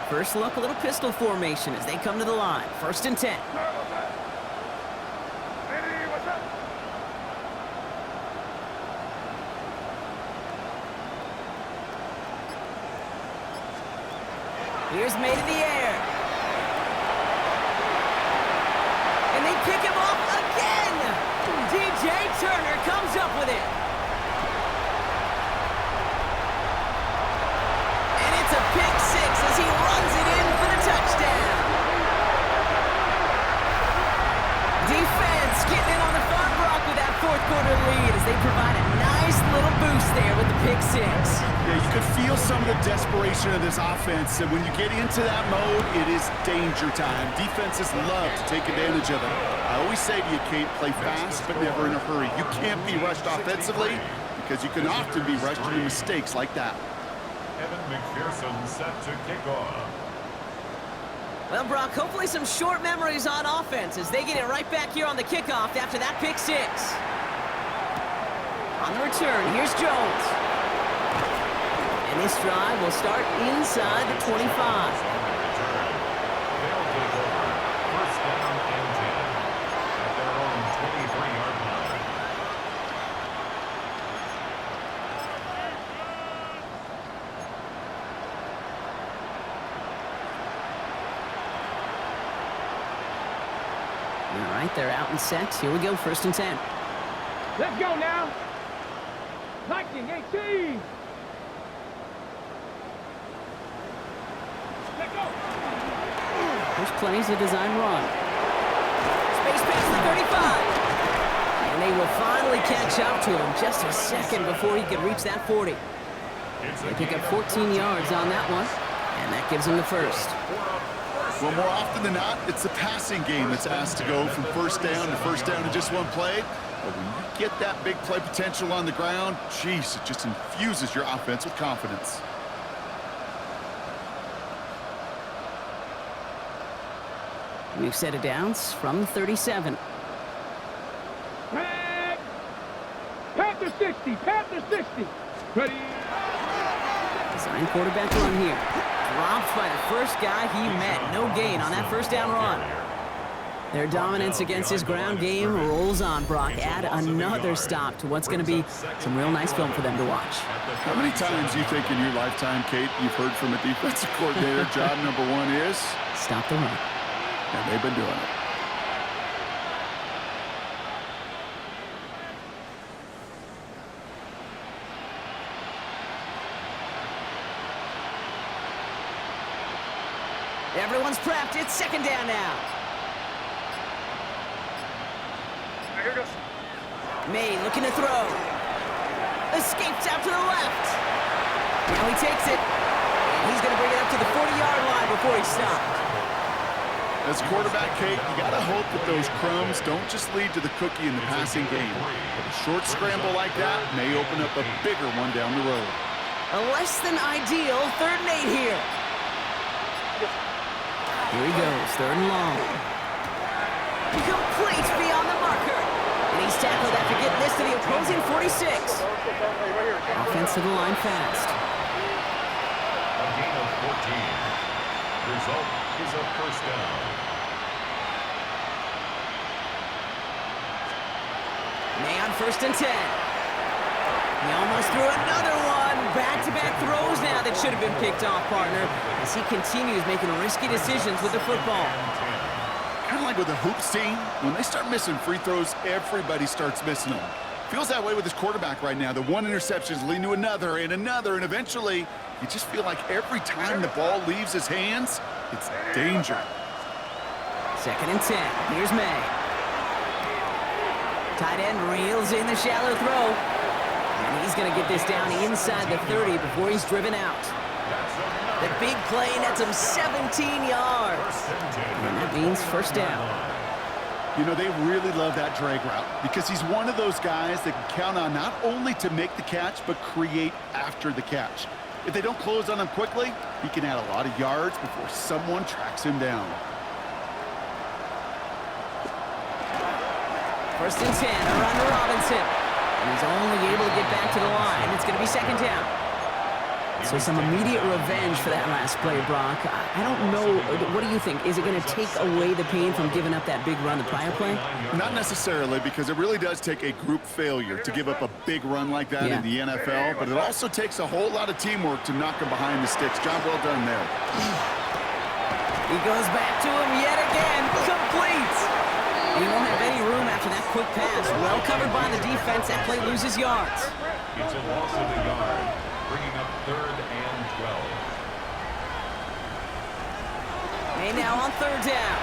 S1: First look, a little pistol formation as they come to the line. First and 10.
S3: What's up?
S1: Here's made in the air. And they pick him off again. DJ Turner comes up with it. And it's a pick six as he runs it in for the touchdown. Defense getting in on the front rock with that fourth quarter lead as they provide a nice little boost there with the pick six.
S2: Yeah, you could feel some of the desperation of this offense, and when you get into that mode, it is danger time. Defenses love to take advantage of it. I always say to you, Kate, play fast, but never in a hurry. You can't be rushed offensively because you can often be rushed into mistakes like that.
S4: Evan McPherson set to kick off.
S1: Well, Brock, hopefully some short memories on offense as they get it right back here on the kickoff after that pick six. On the return, here's Jones. And this drive will start inside the 25.
S4: On the return. They'll take over. First down and 10 at their own 23-yard line.
S1: All right, they're out and set. Here we go, first and 10.
S3: Let's go now. 1918. Let's go.
S1: There's plenty to design run. Space past the 35. And they will finally catch up to him just a second before he can reach that 40. They pick up 14 yards on that one, and that gives them the first.
S2: Well, more often than not, it's the passing game that's asked to go from first down in just one play. But when you get that big play potential on the ground, geez, it just infuses your offense with confidence.
S1: New set of downs from the 37.
S3: Panther 60. Panther 60. Ready.
S1: Design quarterback run here. Dropped by the first guy he met. No gain on that first down run. Their dominance against his ground game rolls on, Brock. Add another stop to what's going to be some real nice film for them to watch.
S2: How many times do you think in your lifetime, Kate, you've heard from a defensive coordinator, job number one is?
S1: Stop the run.
S2: And they've been doing it.
S1: Everyone's prepped. It's second down now.
S3: Here goes.
S1: May looking to throw. Escapes out to the left. Now he takes it. And he's going to bring it up to the 40-yard line before he stopped.
S2: As quarterback, Kate, you got to hope that those crumbs don't just lead to the cookie in the passing game. But a short scramble like that may open up a bigger one down the road.
S1: A less than ideal 3rd and 8 here. Here he goes, 3rd and long. Complete beyond the marker. And he's tackled after getting this to the opposing 46. Offense to the line fast.
S4: A gain of 14. Result is a first down.
S1: May on 1st and 10. He almost threw another one. back-to-back throws now that should have been picked off, partner, as he continues making risky decisions with the football.
S2: Kind of like with the hoops team, when they start missing free throws, everybody starts missing them. Feels that way with his quarterback right now. The one interception leading to another, and eventually you just feel like every time the ball leaves his hands, it's danger.
S1: 2nd and 10. Here's May. Tight end reels in the shallow throw. And he's going to get this down inside the 30 before he's driven out. The big play nets him 17 yards. And that means first down.
S2: You know, they really love that drag route because he's one of those guys that can count on not only to make the catch, but create after the catch. If they don't close on him quickly, he can add a lot of yards before someone tracks him down.
S1: 1st and 10, a run to Robinson. And he's only able to get back to the line. It's going to be 2nd down. So some immediate revenge for that last play, Brock. I don't know. What do you think? Is it going to take away the pain from giving up that big run the prior play?
S2: Not necessarily, because it really does take a group failure to give up a big run like that in the NFL, but it also takes a whole lot of teamwork to knock him behind the sticks. Job well done there.
S1: He goes back to him yet again. Complete. He won't have any room after that quick pass. Well covered by the defense. That play loses yards.
S4: It's a loss of a yard, bringing up 3rd and 12.
S1: May now on 3rd down.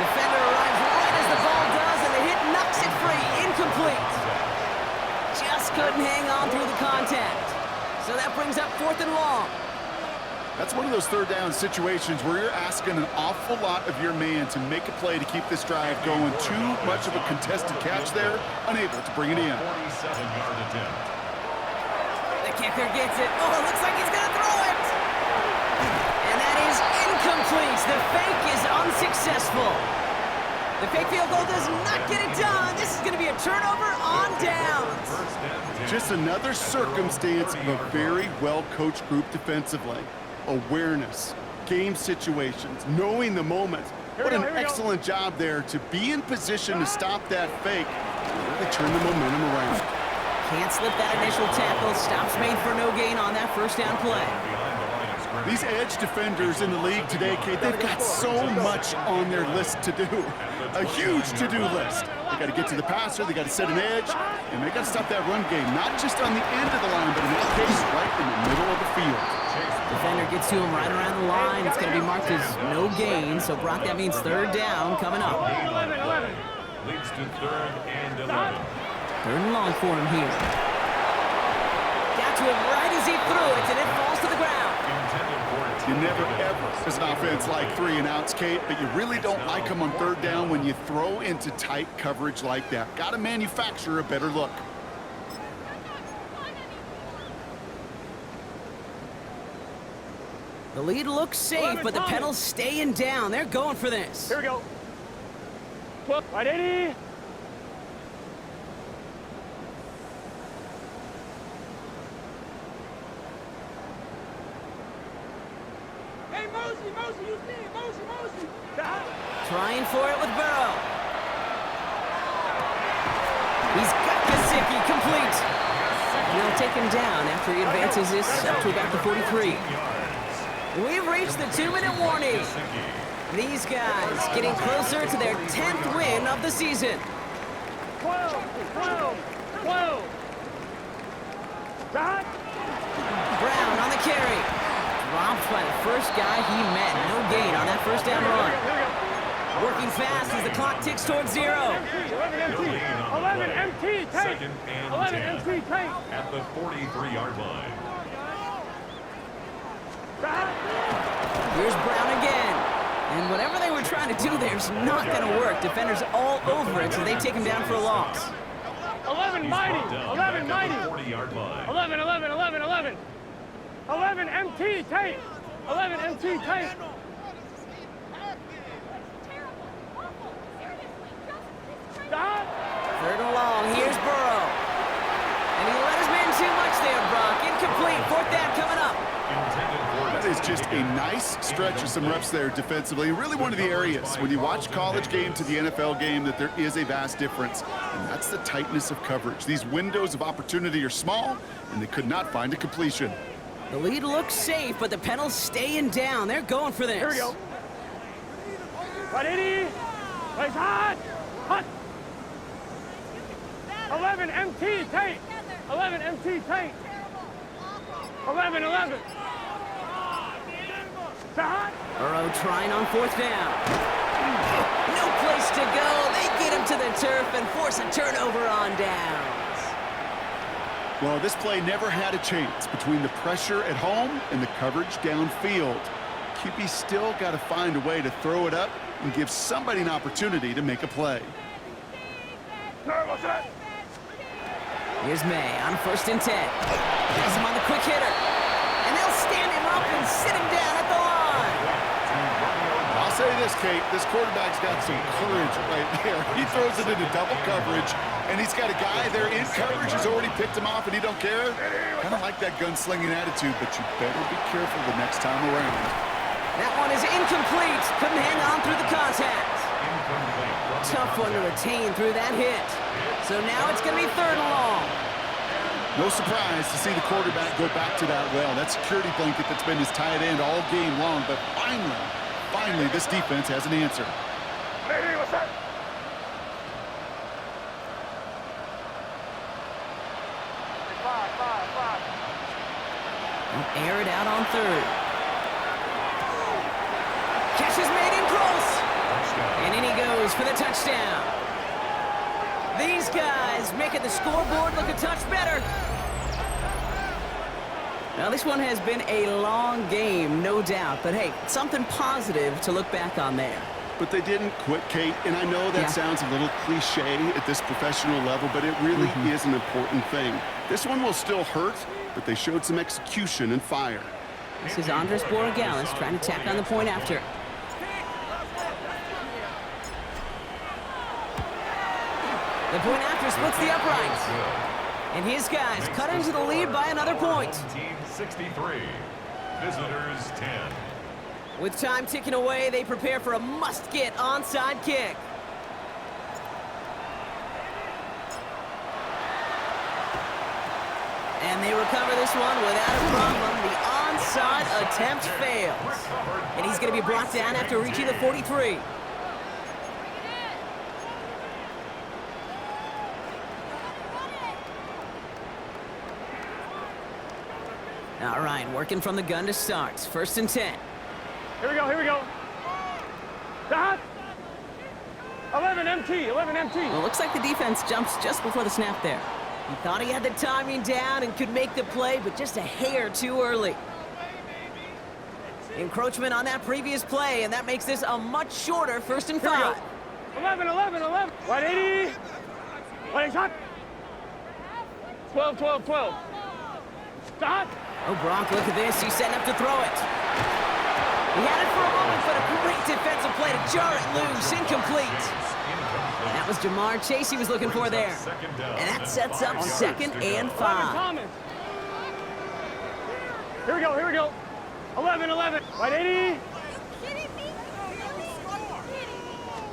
S1: Defender arrives right as the ball does, and the hit knocks it free. Incomplete. Just couldn't hang on through the contact. So that brings up 4th and long.
S2: That's one of those 3rd down situations where you're asking an awful lot of your man to make a play to keep this drive going. Too much of a contested catch there, unable to bring it in.
S4: 47-yard attempt.
S1: The kicker gets it. Oh, it looks like he's going to throw it. And that is incomplete. The fake is unsuccessful. The fake field goal does not get it done. This is going to be a turnover on downs.
S2: Just another circumstance of a very well-coached group defensively. Awareness, game situations, knowing the moment. What an excellent job there to be in position to stop that fake and really turn the momentum around.
S1: Can't slip that initial tackle. Stops made for no gain on that first down play.
S2: These edge defenders in the league today, Kate, they've got so much on their list to do. A huge to-do list. They got to get to the passer, they got to set an edge, and they got to stop that run game, not just on the end of the line, but in that case, right in the middle of the field.
S1: Defender gets to him right around the line. It's going to be marked as no gain, so Brock, that means 3rd down coming up.
S4: 11. Leads to 3rd and 11.
S1: 3rd and long for him here. Got to him right as he threw it, and it falls to the ground.
S2: You never ever, as an offense, like 3 and outs, Kate, but you really don't like them on 3rd down when you throw into tight coverage like that. Got to manufacture a better look.
S1: The lead looks safe, but the pedals staying down. They're going for this.
S3: Here we go. Right, 80.
S5: Hey, Mosey, you see it, Mosey.
S1: Trying for it with Burrow. He's got Gesicki complete. And they'll take him down after he advances this up to about the 43. We've reached the 2-minute warning. These guys getting closer to their 10th win of the season.
S3: 12.
S1: Brown on the carry. Dropped by the first guy he met. No gain on that first down run. Working fast as the clock ticks towards 0.
S3: 11 MT, take.
S4: 2nd and
S3: 11
S4: 10.
S3: MT, take.
S4: At the 43-yard line.
S1: Here's Brown again. And whatever they were trying to do there is not going to work. Defenders all over it, so they take him down for a loss.
S3: 11 mighty. 11 mighty.
S4: 40-yard line.
S3: 11. 11 MT, take. 11 MT, take. Stop.
S1: 3rd and long. Here's Burrow. And he let his man too much there, Brock. Incomplete. 4th down coming up.
S4: Intended for
S2: is just a nice stretch of some reps there defensively. Really one of the areas, when you watch college game to the NFL game, that there is a vast difference. And that's the tightness of coverage. These windows of opportunity are small, and they could not find a completion.
S1: The lead looks safe, but the penalty's staying down. They're going for this.
S3: Here we go. Ready? Place hot. Hot. 11 MT tape. 11 MT tape. 11. Hot.
S1: Burrow trying on 4th down. No place to go. They get him to the turf and force a turnover on downs.
S2: Well, this play never had a chance between the pressure at home and the coverage downfield. QB still got to find a way to throw it up and give somebody an opportunity to make a play.
S1: Here's May on 1st and 10. Has him on the quick hitter. And they'll stand him up and sit him down at the line.
S2: I'll say this, Kate, this quarterback's got some courage right there. He throws it into double coverage, and he's got a guy there in coverage who's already picked him off, and he don't care. Kind of like that gunslinging attitude, but you better be careful the next time around.
S1: That one is incomplete. Couldn't hang on through the contact. Tough one to retain through that hit. So now it's going to be 3rd and long.
S2: No surprise to see the quarterback go back to that well. That security blanket that's been his tight end all game long, but finally, this defense has an answer.
S3: Ready? What's that? Five.
S1: He'll air it out on 3rd. Catch is made in close. And in he goes for the touchdown. These guys making the scoreboard look a touch better. Now, this one has been a long game, no doubt. But, hey, something positive to look back on there.
S2: But they didn't quit, Kate, and I know that sounds a little cliche at this professional level, but it really is an important thing. This one will still hurt, but they showed some execution and fire.
S1: This is Andres Borregales trying to tack on the point after. The point after splits the uprights. And his guys cut into the lead by another point.
S4: 63. Visitors 10.
S1: With time ticking away, they prepare for a must-get onside kick. And they recover this one without a problem. The onside attempt fails. And he's going to be brought down after reaching the 43. All right, working from the gun to start. 1st and 10.
S3: Here we go. Hot. 11 MT.
S1: Well, looks like the defense jumps just before the snap there. He thought he had the timing down and could make the play, but just a hair too early. Encroachment on that previous play, and that makes this a much shorter 1st and 5.
S3: 11. 180. 180 shot. 12. Stop.
S1: Oh, Brock, look at this. He's setting up to throw it. He had it for a moment, but a great defensive play to jar it loose. Incomplete. That was Jamar Chase he was looking for there. And that sets up 2nd and 5.
S3: Here we go. 11. 180.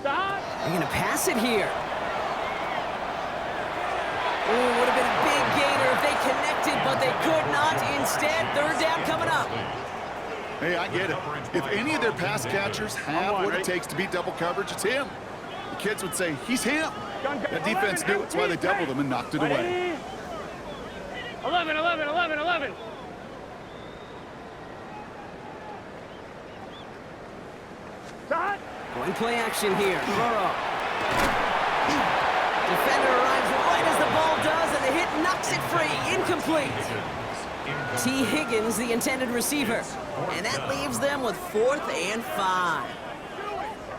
S3: Stop.
S1: They're going to pass it here. Ooh, would have been a big gainer if they connected, but they could not. Instead, 3rd down coming up.
S2: Hey, I get it. If any of their pass catchers have what it takes to beat double coverage, it's him. The kids would say, he's him. That defense knew it. That's why they doubled him and knocked it away.
S3: 11. Shot.
S1: Going play action here. Burrow. Defender arrives right as the ball does, and the hit knocks it free. Incomplete. T. Higgins, the intended receiver. And that leaves them with 4th and 5.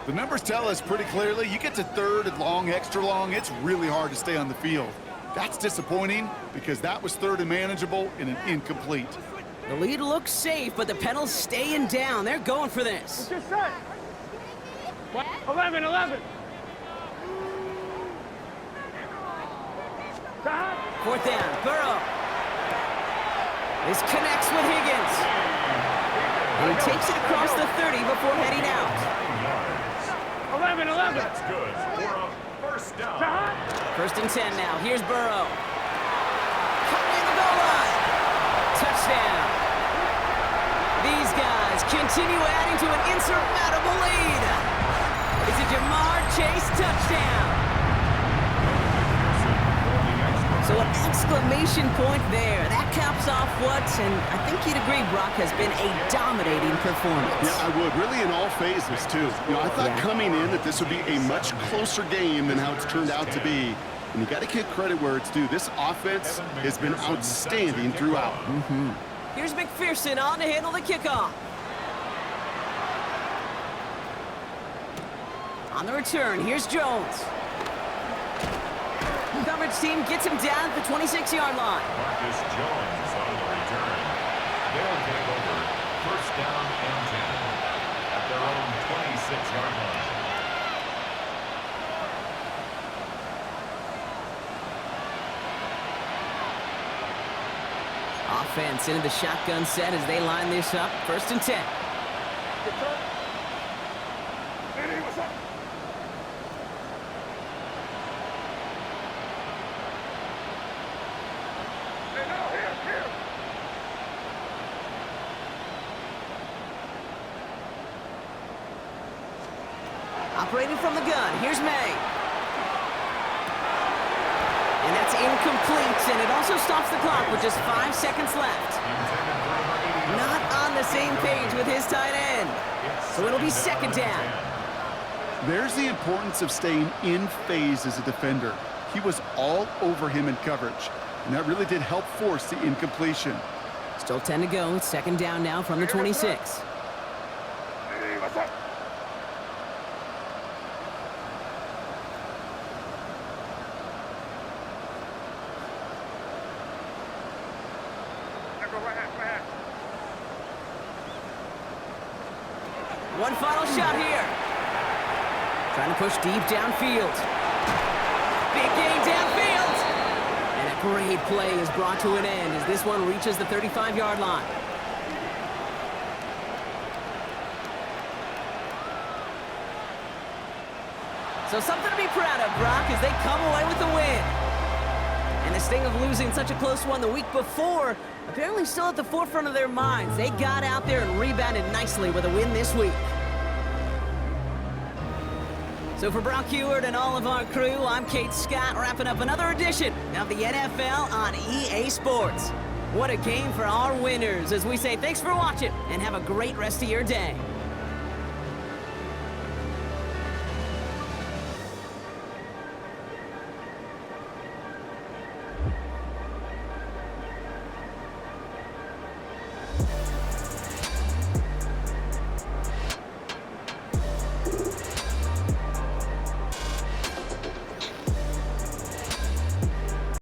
S2: The numbers tell us pretty clearly, you get to 3rd and long, extra long, it's really hard to stay on the field. That's disappointing because that was 3rd and manageable and an incomplete.
S1: The lead looks safe, but the penalty's staying down. They're going for this.
S3: Just set. 11. Stop.
S1: 4th down. Burrow. This connects with Higgins. And he takes it across the 30 before heading out.
S4: 9 yards.
S5: 11.
S4: That's good for a first down.
S1: First and 10 now. Here's Burrow. Caught in the goal line. Touchdown. These guys continue adding to an insurmountable lead. It's a Jamar Chase touchdown. So an exclamation point there. That caps off what, and I think you'd agree, Brock, has been a dominating performance.
S2: Yeah, I would. Really in all phases, too. You know, I thought coming in that this would be a much closer game than how it's turned out to be. And you got to give credit where it's due. This offense has been outstanding throughout.
S1: Here's McPherson on to handle the kickoff. On the return, here's Jones. Coverage team gets him down at the 26-yard line.
S4: Marcus Jones on the return. They'll take over first down and 10 at their own 26-yard line.
S1: Offense into the shotgun set as they line this up. First and 10.
S3: Hey, what's up? Hey, no, here.
S1: Operating from the gun, here's May. And that's incomplete, and it also stops the clock with just 5 seconds left. Not on the same page with his tight end. So it'll be second down.
S2: There's the importance of staying in phase as a defender. He was all over him in coverage, and that really did help force the incompletion.
S1: Still 10 to go. It's second down now from the 26.
S3: Hey, what's up? Now go right hand.
S1: One final shot here. Trying to push deep downfield. Big gain downfield. And a great play is brought to an end as this one reaches the 35-yard line. So something to be proud of, Brock, as they come away with the win. And the sting of losing such a close one the week before, apparently still at the forefront of their minds. They got out there and rebounded nicely with a win this week. So for Brock Heward and all of our crew, I'm Kate Scott, wrapping up another edition of the NFL on EA Sports. What a game for our winners, as we say thanks for watching and have a great rest of your day.